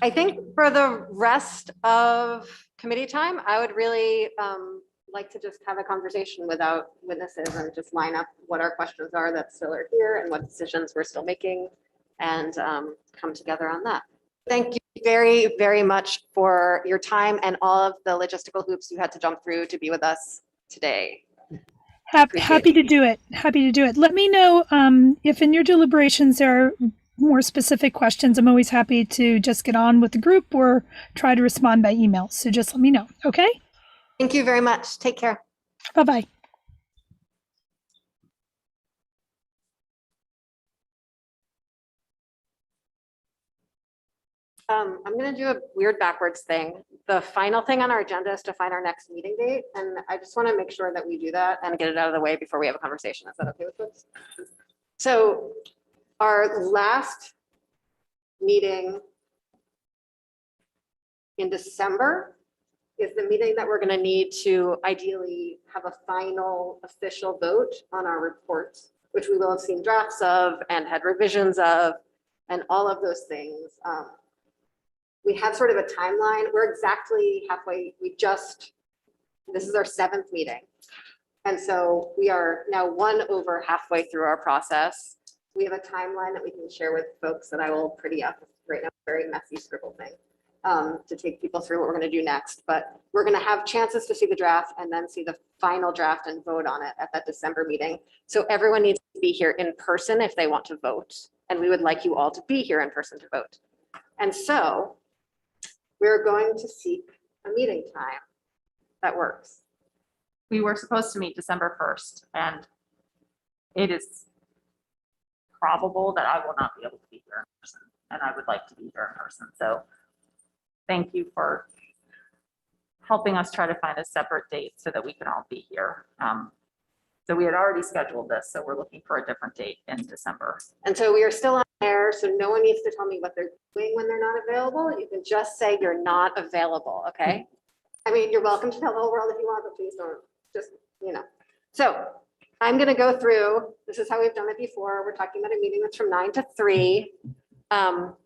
I think for the rest of committee time, I would really like to just have a conversation without witnesses and just line up what our questions are that still are here and what decisions we're still making and come together on that. Thank you very, very much for your time and all of the logistical hoops you had to jump through to be with us today. Happy to do it. Happy to do it. Let me know if in your deliberations there are more specific questions. I'm always happy to just get on with the group or try to respond by email. So just let me know. Okay. Thank you very much. Take care. Bye-bye. I'm going to do a weird backwards thing. The final thing on our agenda is to find our next meeting date. And I just want to make sure that we do that and get it out of the way before we have a conversation. Is that okay with folks? So our last meeting in December is the meeting that we're going to need to ideally have a final official vote on our report, which we will have seen drafts of and had revisions of and all of those things. We have sort of a timeline. We're exactly halfway. This is our 7th meeting. And so we are now over halfway through our process. We have a timeline that we can share with folks that I will pretty up right now, very messy scribble thing to take people through what we're going to do next. But we're going to have chances to see the draft and then see the final draft and vote on it at that December meeting. So everyone needs to be here in person if they want to vote. And we would like you all to be here in person to vote. And so we're going to seek a meeting time that works. We were supposed to meet December 1st, and it is probable that I will not be able to be here in person, and I would like to be here in person. So thank you for helping us try to find a separate date so that we can all be here. So we had already scheduled this, so we're looking for a different date in December. And so we are still on air, so no one needs to tell me what they're doing when they're not available. You can just say you're not available, okay? I mean, you're welcome to tell the whole world if you want, but please don't, just, you know. So I'm gonna go through, this is how we've done it before. We're talking about a meeting that's from 9 to 3. So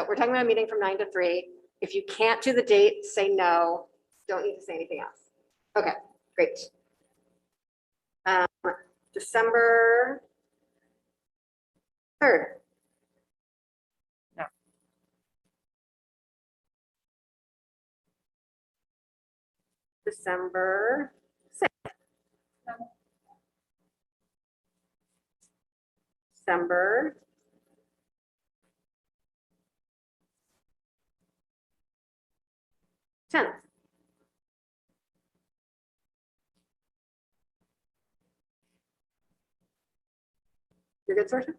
we're talking about a meeting from 9 to 3. If you can't do the date, say no. Don't need to say anything else. Okay, great. December 3rd. No. December 6th. No. December 10th. You're good, Saoirse?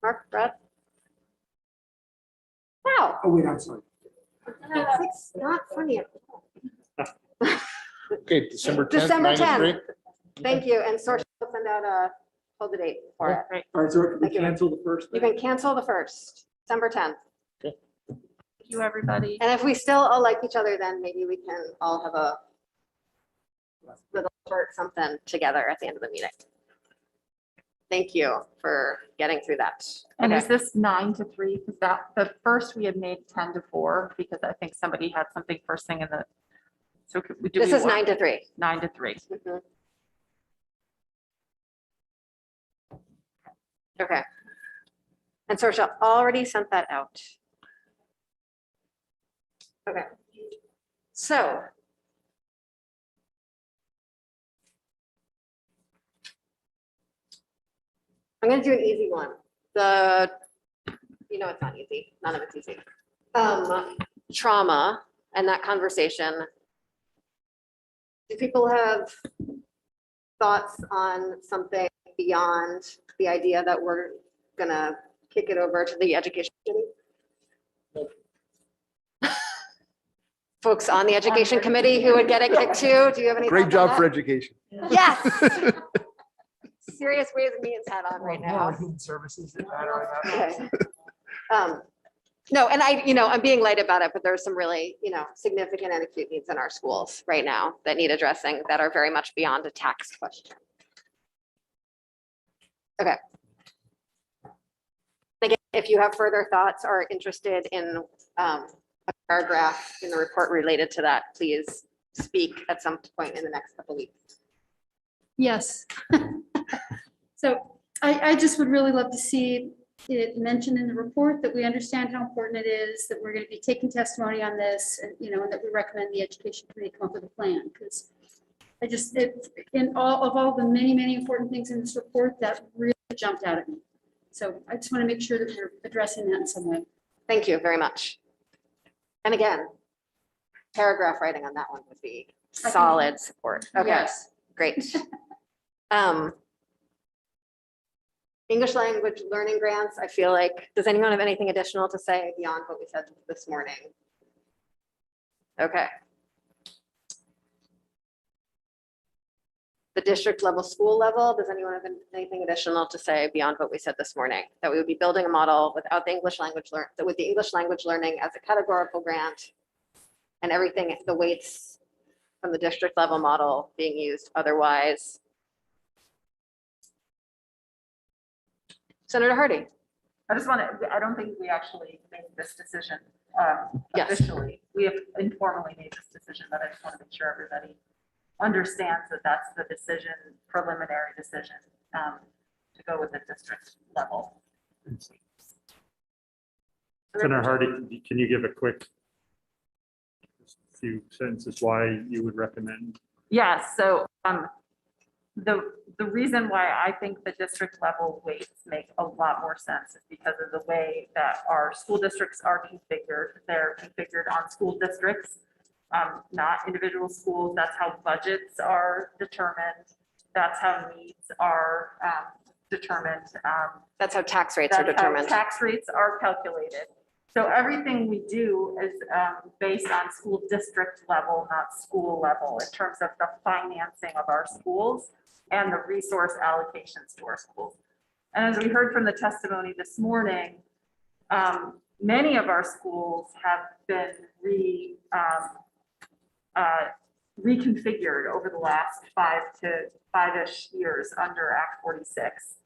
Mark, Brad? Wow. Oh, wait, I'm sorry. It's not funny. Okay, December 10th. December 9 to 3. 10th. Thank you. And Saoirse will send out hold the date for it. Great. All right, so we Thank you. cancel the first. You can cancel the 1st, December 10th. Thank you, everybody. And if we still all like each other, then maybe we can all have a little short something together at the end of the meeting. Thank you for getting through that. And Okay. is this 9 to 3? Because the first we had made 10 to 4 because I think somebody had something first thing in the. So could we do? This is 9 to 3. 9 to 3. Mhm. Okay. And Saoirse already sent that out. Okay. So I'm gonna do an easy one. You know, it's not easy. None of it's easy. Trauma and that conversation. Do people have thoughts on something beyond the idea that we're gonna kick it over to the education committee? Folks on the education committee who would get a kick too? Do you have any? Great thoughts on job for that? education. Yes. Serious Ways and Means hat on right More now. Human services that matter right now. Okay. No, and I'm being light about it, but there's some really, significant and acute needs in our schools right now that need addressing that are very much beyond a tax question. Okay. Again, if you have further thoughts or are interested in a paragraph in the report related to that, please speak at some point in the next couple of weeks. Yes. So I just would really love to see it mentioned in the report that we understand how important it is, that we're going to be taking testimony on this, and, and that we recommend the education committee come up with a plan, because in all the many important things in this report, that really jumped out at me. So I just want to make sure that we're addressing that in some way. Thank you very much. And again, paragraph writing on that one would be solid support. Okay, Yes. great. English language learning grants, I feel like, does anyone have anything additional to say beyond what we said this morning? Okay. The district level, school level, does anyone have anything additional to say beyond what we said this morning? That we would be building a model without the English language with the English language learning as a categorical grant and everything, the weights from the district level model being used otherwise. Senator Hardy. I don't think we actually made this decision Yes. officially. We have informally made this decision, but I just want to make sure everybody understands that that's the decision, preliminary decision, to go with the district level. Senator Hardy, can you give a quick few sentences why you would recommend? Yes, so the reason why I think the district level weights make a lot more sense is because of the way that our school districts are configured. They're configured on school districts, not individual schools. That's how budgets are determined. That's how needs are determined. That's how tax rates are That's how determined. tax rates are calculated. So everything we do is based on school district level, not school level, in terms of the financing of our schools and the resource allocations to our schools. And as we heard from the testimony this morning, many of our schools have been reconfigured over the last 5-ish years under Act 46.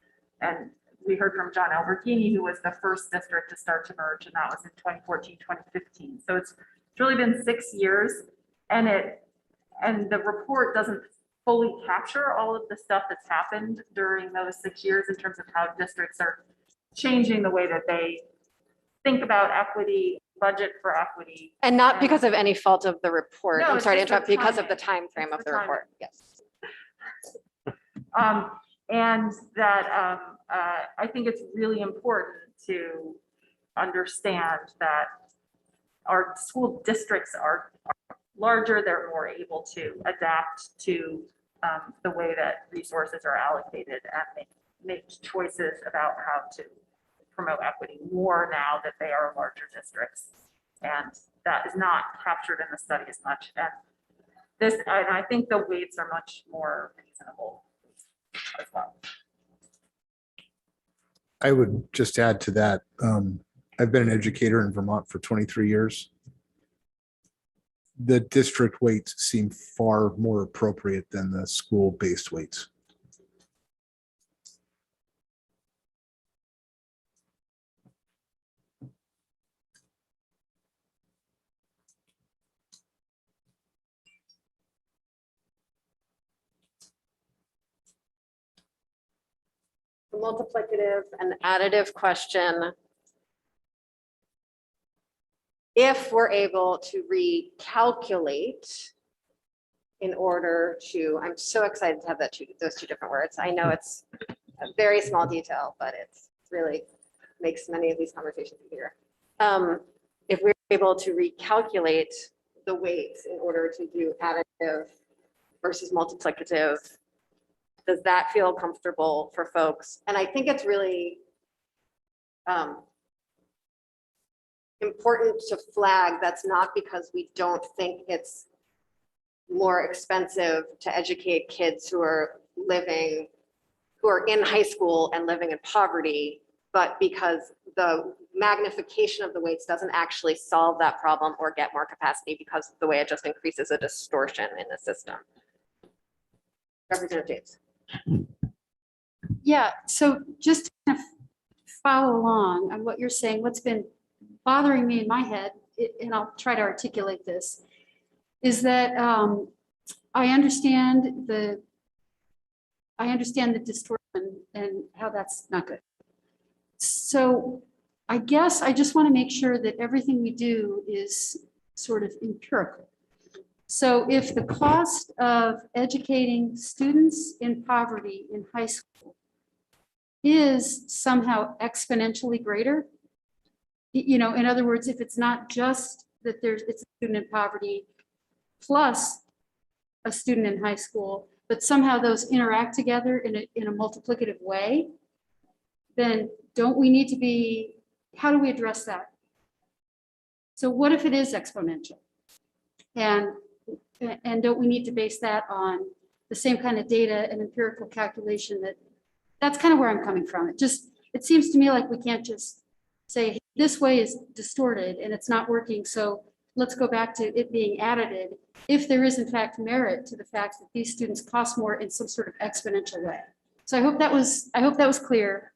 And we heard from John Alberghini, who was the first district to start to merge, and that was in 2014, 2015. So it's really been 6 years, and the report doesn't fully capture all of the stuff that's happened during those 6 years in terms of how districts are changing the way that they think about equity, budget for equity. And not because of any fault of the report. No, I'm it's sorry to just the interrupt, because of the timing. time frame It's of the the report. Yes. And that I think it's really important to understand that our school districts are larger, they're more able to adapt to the way that resources are allocated and make choices about how to promote equity more now that they are larger districts. And that is not captured in the study as much. And I think the weights are much more reasonable as well. I would just add to that. I've been an educator in Vermont for 23 years. The district weights seem far more appropriate than the school-based weights. The multiplicative and additive question. If we're able to recalculate in order to, I'm so excited to have those two different words. I know it's a very small detail, but it's really makes many of these conversations easier. If we're able to recalculate the weights in order to do additive versus multiplicative, does that feel comfortable for folks? And I think it's really important to flag that's not because we don't think it's more expensive to educate kids who are in high school and living in poverty, but because the magnification of the weights doesn't actually solve that problem or get more capacity because of the way it just increases a distortion in the system. Representative James. Yeah, so just to kind of follow along on what you're saying, what's been bothering me in my head, and I'll try to articulate this, is that I understand the distortion and how that's not good. So I guess I just want to make sure that everything we do is sort of empirical. So if the cost of educating students in poverty in high school is somehow exponentially greater, you know, in other words, if it's not just that it's a student in poverty plus a student in high school, but somehow those interact together in a multiplicative way, then don't we need to be, how do we address that? So what if it is exponential? And don't we need to base that on the same kind of data and empirical calculation? That's kind of where I'm coming from. It seems to me like we can't just say, hey, this way is distorted and it's not working, so let's go back to it being additive, if there is in fact merit to the fact that these students cost more in some sort of exponential way. So I hope that was clear.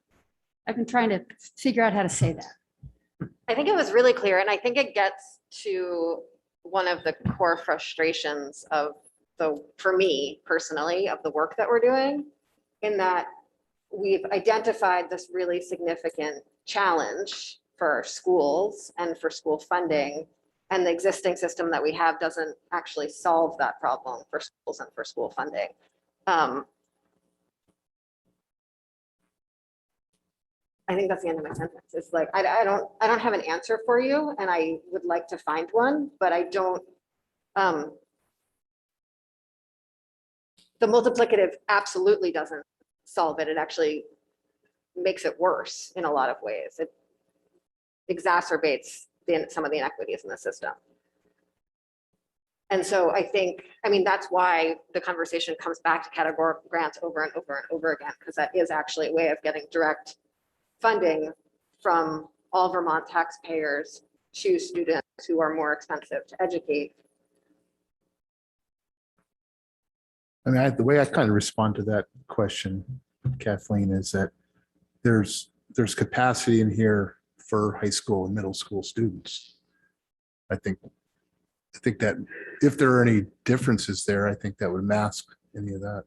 I've been trying to figure out how to say that. I think it was really clear, and I think it gets to one of the core frustrations for me personally, of the work that we're doing, in that we've identified this really significant challenge for schools and for school funding, and the existing system that we have doesn't actually solve that problem for schools and for school funding. I think that's the end of my sentence. It's like, I don't have an answer for you, and I would like to find one, but I don't. The multiplicative absolutely doesn't solve it. It actually makes it worse in a lot of ways. It exacerbates some of the inequities in the system. And so I think, I mean, that's why the conversation comes back to categorical grants over and over and over again, because that is actually a way of getting direct funding from all Vermont taxpayers to students who are more expensive to educate. I mean, the way I kind of respond to that question, Kathleen, is that there's capacity in here for high school and middle school students. I think that if there are any differences there, I think that would mask any of that.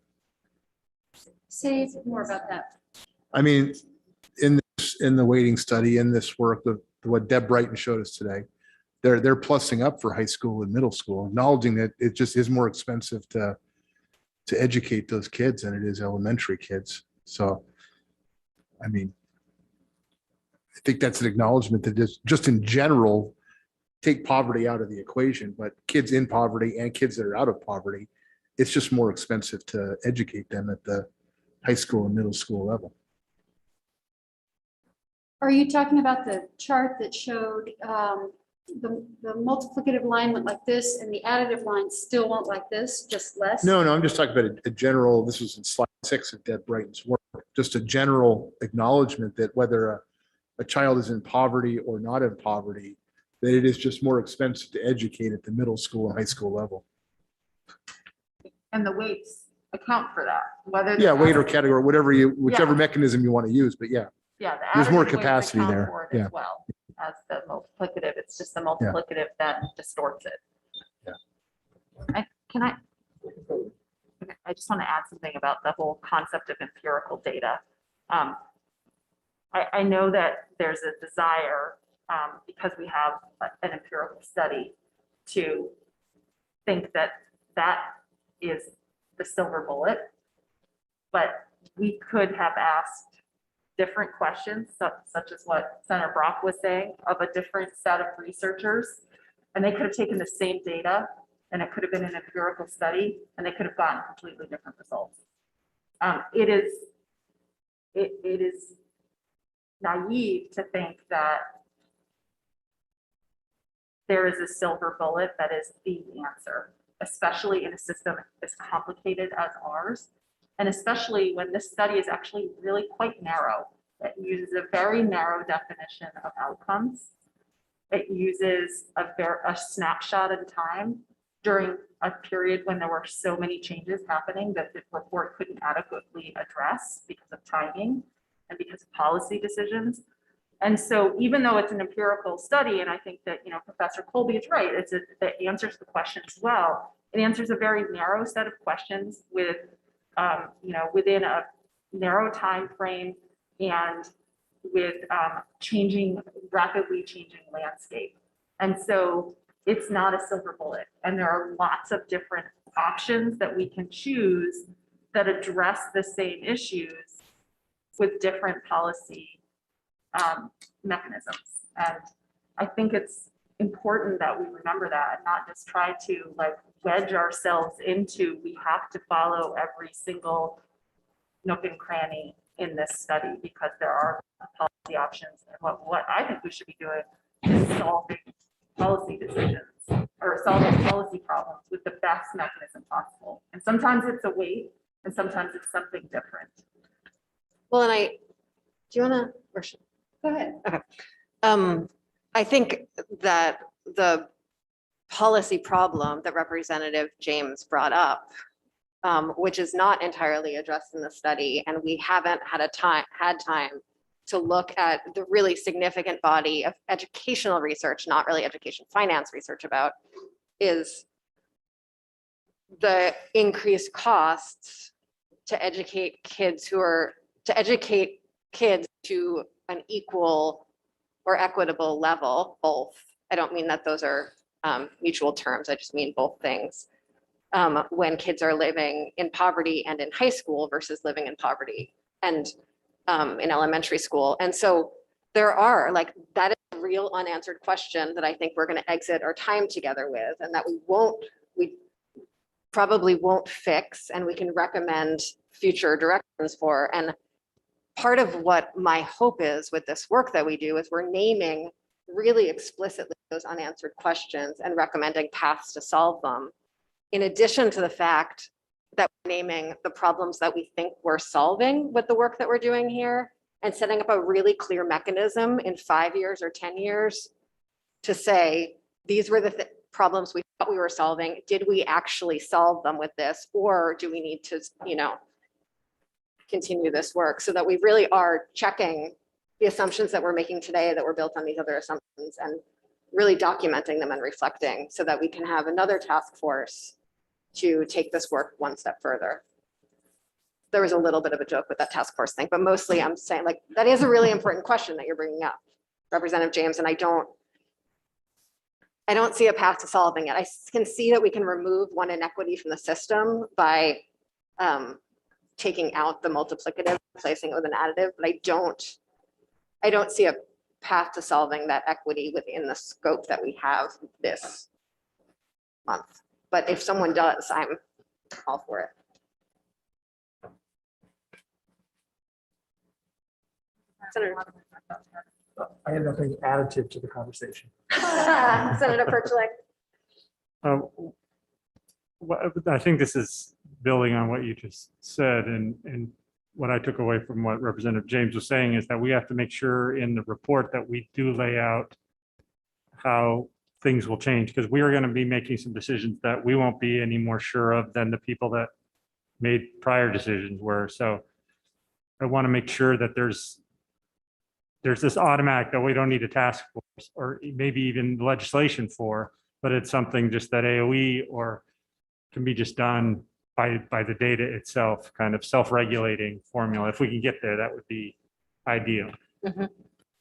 Say more about that. I mean, in the weighting study, in this work, what Deb Brighton showed us today, they're plussing up for high school and middle school, acknowledging that it just is more expensive to educate those kids than it is elementary kids. So, I mean, I think that's an acknowledgement that just in general, take poverty out of the equation, but kids in poverty and kids that are out of poverty, it's just more expensive to educate them at the high school and middle school level. Are you talking about the chart that showed the multiplicative line went like this and the additive line still went like this, just less? No, I'm just talking about a general, this was in slide 6 of Deb Brighton's work, just a general acknowledgement that whether a child is in poverty or not in poverty, that it is just more expensive to educate at the middle school and high school level. And the weights account for that, whether. Yeah, weight or category, whichever mechanism you want to use, but yeah. Yeah. The There's more additive weights capacity account there, for it yeah. As well as the multiplicative. It's just the multiplicative that distorts it. Yeah. I just want to add something about the whole concept of empirical data. I know that there's a desire, because we have an empirical study, to think that that is the silver bullet. But we could have asked different questions, such as what Senator Brock was saying, of a different set of researchers. And they could have taken the same data, and it could have been an empirical study, and they could have gotten completely different results. It is naive to think that there is a silver bullet that is the answer, especially in a system as complicated as ours. And especially when this study is actually really quite narrow. It uses a very narrow definition of outcomes. It uses a snapshot in time during a period when there were so many changes happening that the report couldn't adequately address because of timing and because of policy decisions. And so even though it's an empirical study, and I think that, you know, Professor Colby is right, that answers the question as well. It answers a very narrow set of questions with, you know, within a narrow time frame and with rapidly changing landscape. And so it's not a silver bullet. And there are lots of different options that we can choose that address the same issues with different policy mechanisms. And I think it's important that we remember that and not just try to like wedge ourselves into, we have to follow every single nook and cranny in this study, because there are policy options. And what I think we should be doing is solving policy decisions or solving policy problems with the best mechanism possible. And sometimes it's a weight and sometimes it's something different. Well, and do you want to, go ahead. Okay. I think that the policy problem that Representative James brought up, which is not entirely addressed in the study, and we haven't had time to look at the really significant body of educational research, not really education finance research about, is the increased costs to educate kids to an equal or equitable level, both. I don't mean that those are mutual terms. I just mean both things. When kids are living in poverty and in high school versus living in poverty and in elementary school. And so there are that is a real unanswered question that I think we're going to exit our time together with, and that we probably won't fix, and we can recommend future directions for. And part of what my hope is with this work that we do is we're naming really explicitly those unanswered questions and recommending paths to solve them, in addition to the fact that we're naming the problems that we think we're solving with the work that we're doing here, and setting up a really clear mechanism in 5 years or 10 years to say, these were the problems we thought we were solving. Did we actually solve them with this? Or do we need to, continue this work, so that we really are checking the assumptions that we're making today that were built on these other assumptions, and really documenting them and reflecting, so that we can have another task force to take this work one step further. There was a little bit of a joke with that task force thing, but mostly I'm saying that is a really important question that you're bringing up, Representative James, and I don't see a path to solving it. I can see that we can remove one inequity from the system by taking out the multiplicative, replacing it with an additive, but I don't see a path to solving that equity within the scope that we have this month. But if someone does, I'm all for it. Senator, I have nothing additive to the conversation. Senator Perpetuate. I think this is building on what you just said, and what I took away from what Representative James was saying is that we have to make sure in the report that we do lay out how things will change, because we are going to be making some decisions that we won't be any more sure of than the people that made prior decisions were. So I want to make sure that there's this automatic that we don't need a task force or maybe even legislation for, but it's something just that AOE or can be just done by the data itself, kind of self-regulating formula. If we can get there, that would be ideal. Mm-hmm.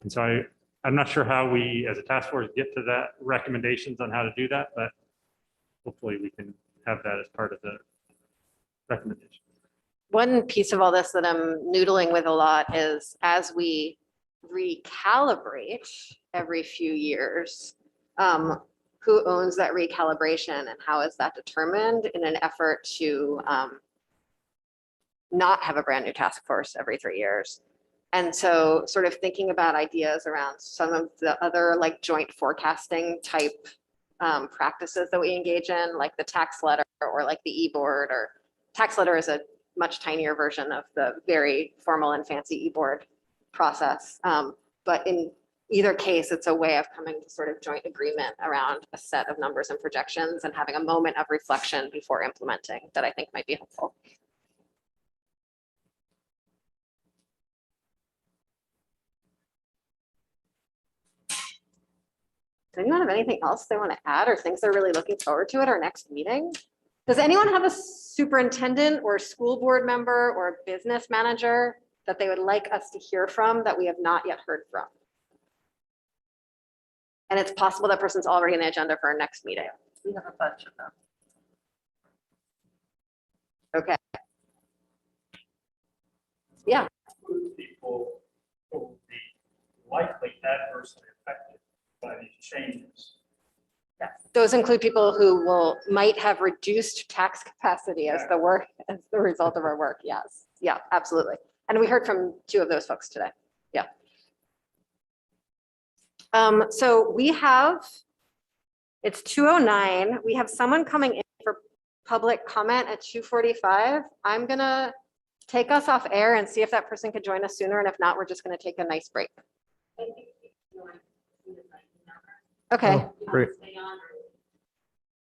And so I'm not sure how we as a task force get to that recommendations on how to do that, but hopefully we can have that as part of the recommendation. one piece of all this that I'm noodling with a lot is as we recalibrate every few years, who owns that recalibration and how is that determined in an effort to not have a brand new task force every 3 years. And so sort of thinking about ideas around some of the other like joint forecasting type practices that we engage in, like the tax letter or like the e-board, or tax letter is a much tinier version of the very formal and fancy e-board process. But in either case, it's a way of coming to sort of joint agreement around a set of numbers and projections and having a moment of reflection before implementing that I think might be helpful. Does anyone have anything else they want to add or things they're really looking forward to at our next meeting? Does anyone have a superintendent or school board member or business manager that they would like us to hear from that we have not yet heard from? And it's possible that person's already in the agenda for our next meeting. We have a bunch of them. Okay. Yeah, People who will be likely adversely affected by these changes. those include people who might have reduced tax capacity as the result of our work. Yes, yeah, absolutely. And we heard from 2 of those folks today. Yeah. So we have, it's 2:09. We have someone coming in for public comment at 2:45. I'm gonna take us off air and see if that person could join us sooner. And if not, we're just gonna take a nice break. Okay. Oh, great.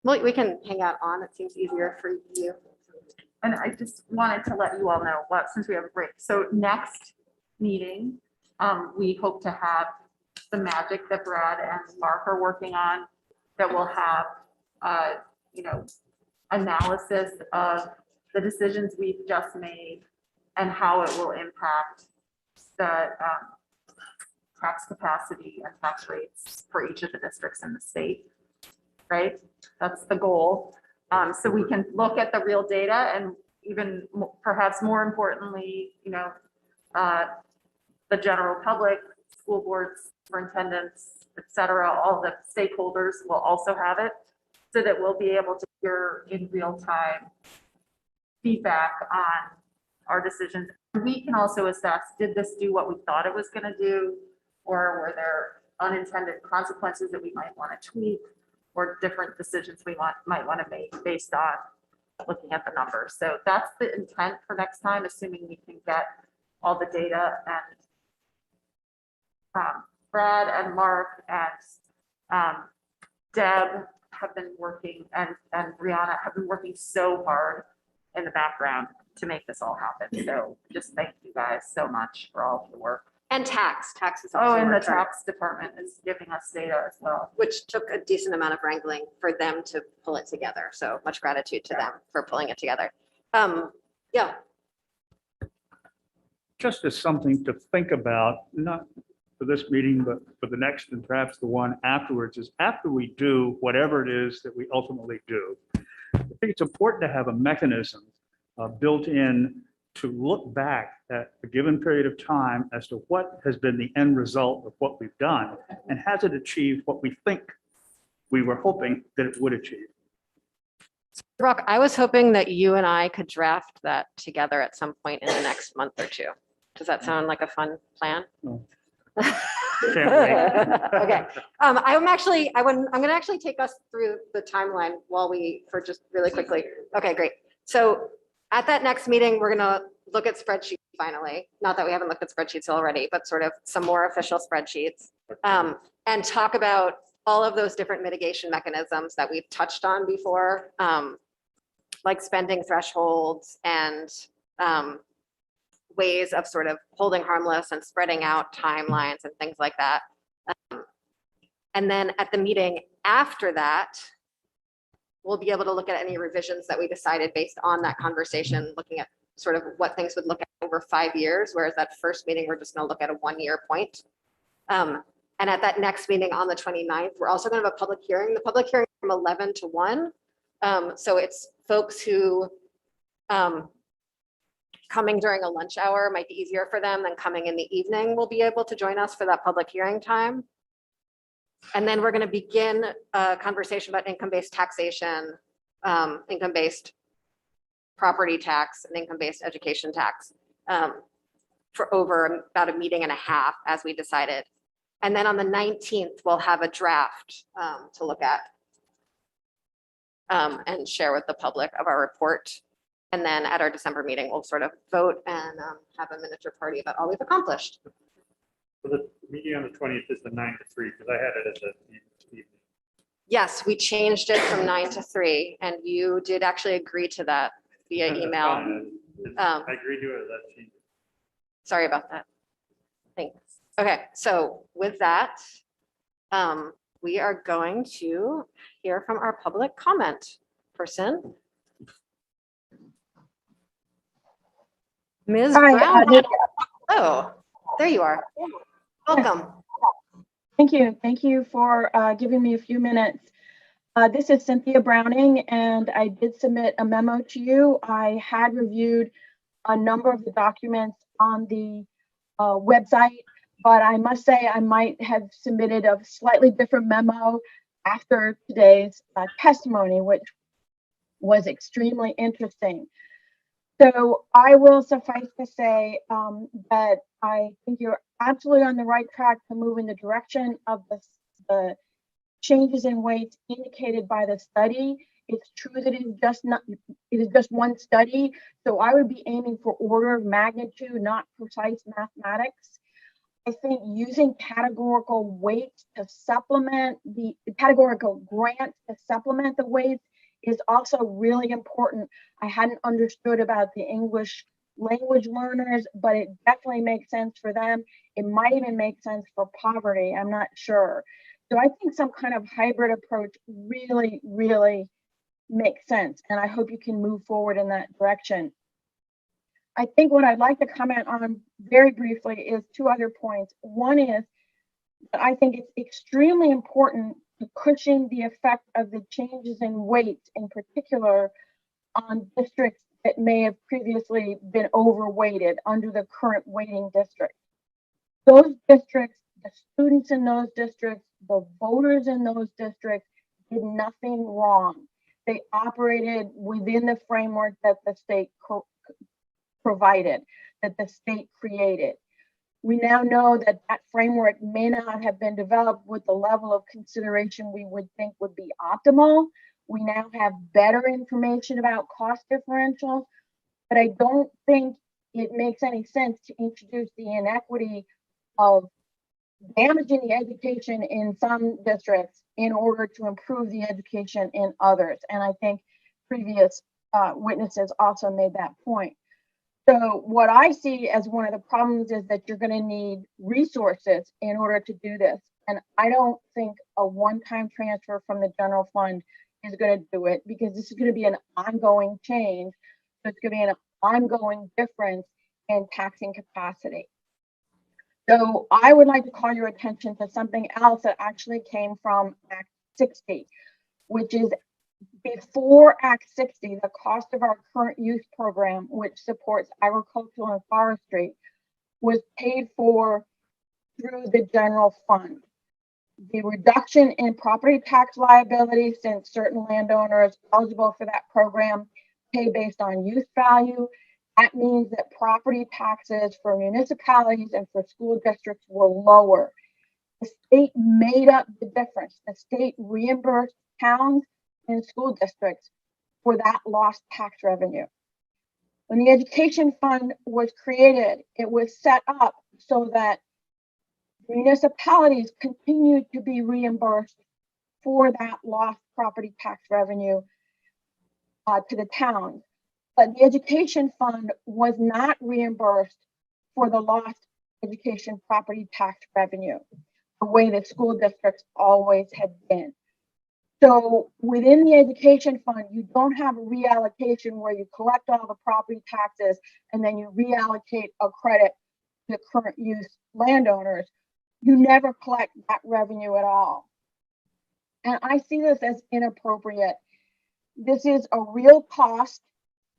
Well, we can hang out on. It seems easier for you. And I just wanted to let you all know what, since we have a break. So next meeting, we hope to have the magic that Brad and Mark are working on, that will have, analysis of the decisions we've just made and how it will impact the tax capacity and tax rates for each of the districts in the state, right? That's the goal. So we can look at the real data and even perhaps more importantly, the general public, school boards, superintendents, et cetera, all the stakeholders will also have it, so that we'll be able to hear in real time feedback on our decisions. We can also assess, did this do what we thought it was going to do? Or were there unintended consequences that we might want to tweak, or different decisions we might want to make based on looking at the numbers? So that's the intent for next time, assuming we can get all the data. And Brad and Mark and Deb have been working, and Brianna have been working so hard in the background to make this all happen. So just thank you guys so much for all of the work. And tax is also. Oh, and the worked hard, tax department is giving us data as well. which took a decent amount of wrangling for them to pull it together. So much gratitude to them for pulling it together. Yeah, Just as something to think about, not for this meeting, but for the next and perhaps the one afterwards, is after we do whatever it is that we ultimately do, I think it's important to have a mechanism built in to look back at a given period of time as to what has been the end result of what we've done, and has it achieved what we think we were hoping that it would achieve. Brock, I was hoping that you and I could draft that together at some point in the next month or 2. Does that sound like a fun plan? No. Okay. I'm gonna actually take us through the timeline for just really quickly. Okay, great. So at that next meeting, we're gonna look at spreadsheets finally. Not that we haven't looked at spreadsheets already, but sort of some more official spreadsheets. And talk about all of those different mitigation mechanisms that we've touched on before, like spending thresholds and ways of sort of holding harmless and spreading out timelines and things like that. And then at the meeting after that, we'll be able to look at any revisions that we decided based on that conversation, looking at sort of what things would look at over 5 years, whereas that first meeting, we're just gonna look at a 1-year point. And at that next meeting on the 29th, we're also gonna have a public hearing. The public hearing from 11 to 1. So it's folks who coming during a lunch hour might be easier for them than coming in the evening will be able to join us for that public hearing time. And then we're going to begin a conversation about income-based taxation, income-based property tax, and income-based education tax for over about a meeting and a half, as we decided. And then on the 19th, we'll have a draft to look at and share with the public of our report. And then at our December meeting, we'll sort of vote and have a miniature party about all we've accomplished. So the meeting on the 20th is the 9 to 3, because I had it as a evening. Yes, we changed it from 9 to 3, and you did actually agree to that via That's email. fine. I agreed to it. That's easy. Sorry about that. Thanks. Okay, so with that, we are going to hear from our public comment person. Ms. Hi, Brown. Oh, there you are. Welcome. Thank you. Thank you for giving me a few minutes. This is Cynthia Browning, and I did submit a memo to you. I had reviewed a number of the documents on the website, but I must say I might have submitted a slightly different memo after today's testimony, which was extremely interesting. So I will suffice to say that I think you're absolutely on the right track to move in the direction of the changes in weights indicated by the study. It's true that it is just one study. So I would be aiming for order of magnitude, not precise mathematics. I think using categorical weights to supplement the categorical grants to supplement the weights is also really important. I hadn't understood about the English language learners, but it definitely makes sense for them. It might even make sense for poverty. I'm not sure. So I think some kind of hybrid approach really, really makes sense. And I hope you can move forward in that direction. I think what I'd like to comment on very briefly is two other points. One is that I think it's extremely important to cushion the effect of the changes in weights, in particular on districts that may have previously been overweighted under the current weighting district. Those districts, the students in those districts, the voters in those districts did nothing wrong. They operated within the framework that the state provided, that the state created. We now know that that framework may not have been developed with the level of consideration we would think would be optimal. We now have better information about cost differentials, but I don't think it makes any sense to introduce the inequity of damaging the education in some districts in order to improve the education in others. And I think previous witnesses also made that point. So what I see as one of the problems is that you're going to need resources in order to do this. And I don't think a one-time transfer from the general fund is going to do it, because this is going to be an ongoing change. So it's going to be an ongoing difference in taxing capacity. So I would like to call your attention to something else that actually came from Act 60, which is before Act 60, the cost of our current youth program, which supports agricultural and forestry, was paid for through the general fund. The reduction in property tax liability, since certain landowners eligible for that program pay based on use value, that means that property taxes for municipalities and for school districts were lower. The state made up the difference. The state reimbursed towns and school districts for that lost tax revenue. When the education fund was created, it was set up so that municipalities continued to be reimbursed for that lost property tax revenue to the towns. But the education fund was not reimbursed for the lost education property tax revenue, the way that school districts always had been. So within the education fund, you don't have a reallocation where you collect all the property taxes and then you reallocate a credit to current use landowners. You never collect that revenue at all. And I see this as inappropriate. This is a real cost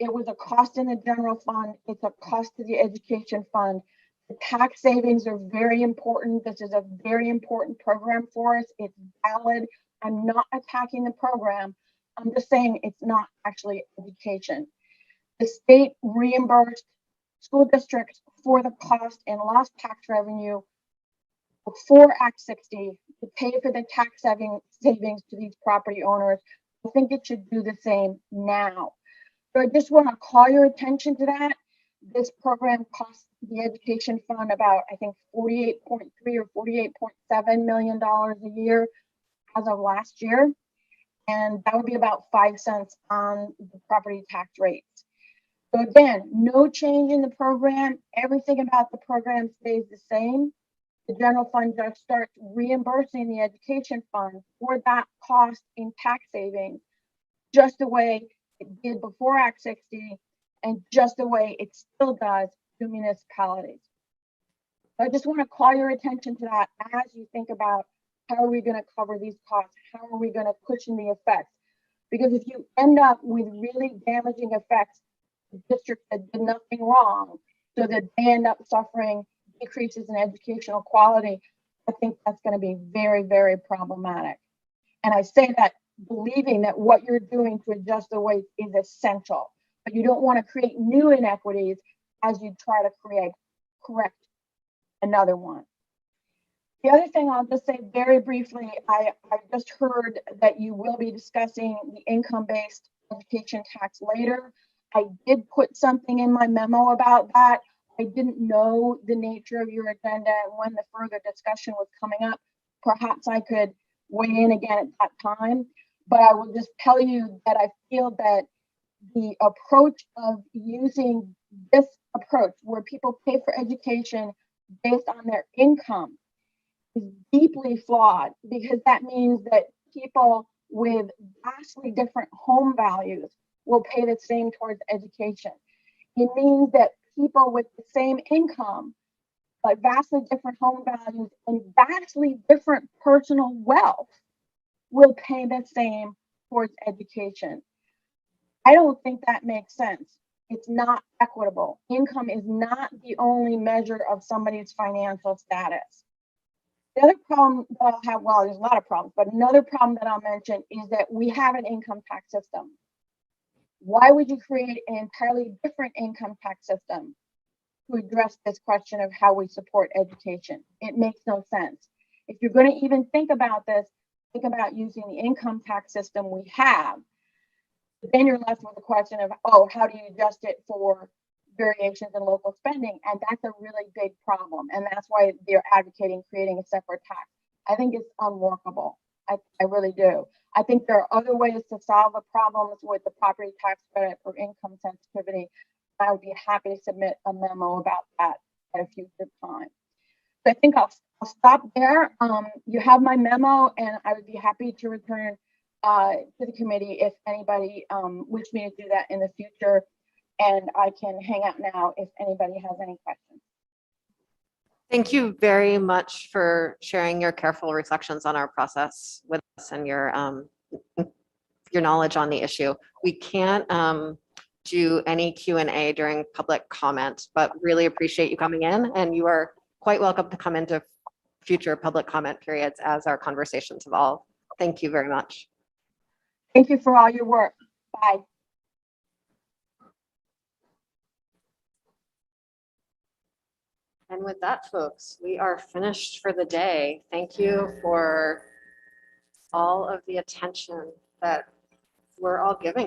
It was a cost in the general fund. It's a cost to the education fund. The tax savings are very important. This is a very important program for us. It's valid. I'm not attacking the program. I'm just saying it's not actually education. The state reimbursed school districts for the cost and lost tax revenue before Act 60 to pay for the tax savings to these property owners. I think it should do the same now. So I just want to call your attention to that. This program costs the education fund about, I think, $48.3 or $48.7 million a year as of last year. And that would be about 5 cents on the property tax rates. So again, no change in the program. Everything about the program stays the same. The general fund just starts reimbursing the education fund for that cost in tax savings, just the way it did before Act 60 and just the way it still does to municipalities. I just want to call your attention to that as you think about how are we going to cover these costs? How are we going to cushion the effects? Because if you end up with really damaging effects, the districts that did nothing wrong, so that they end up suffering decreases in educational quality, I think that's going to be very, very problematic. And I say that believing that what you're doing to adjust the weight is essential, but you don't want to create new inequities as you try to correct another one. The other thing I'll just say very briefly, I just heard that you will be discussing the income-based education tax later. I did put something in my memo about that. I didn't know the nature of your agenda and when the further discussion was coming up. Perhaps I could weigh in again at that time, but I will just tell you that I feel that the approach of using this approach where people pay for education based on their income is deeply flawed, because that means that people with vastly different home values will pay the same towards education. It means that people with the same income, but vastly different home values and vastly different personal wealth will pay the same towards education. I don't think that makes sense. It's not equitable. Income is not the only measure of somebody's financial status. The other problem that I'll have, well, there's a lot of problems, but another problem that I'll mention is that we have an income tax system. Why would you create an entirely different income tax system to address this question of how we support education? It makes no sense. If you're going to even think about this, think about using the income tax system we have. Then you're left with the question of, oh, how do you adjust it for variations in local spending? And that's a really big problem. And that's why they're advocating creating a separate tax. I think it's unworkable. I really do. I think there are other ways to solve the problems with the property tax credit or income sensitivity. I would be happy to submit a memo about that at a future time. So I think I'll stop there. You have my memo, and I would be happy to return to the committee if anybody wishes me to do that in the future. And I can hang out now if anybody has any questions. Thank you very much for sharing your careful reflections on our process with us and your knowledge on the issue. We can't do any Q&A during public comment, but really appreciate you coming in, and you are quite welcome to come into future public comment periods as our conversations evolve. Thank you very much. Thank you for all your work. Bye. And with that, folks, we are finished for the day. Thank you for all of the attention that we're all giving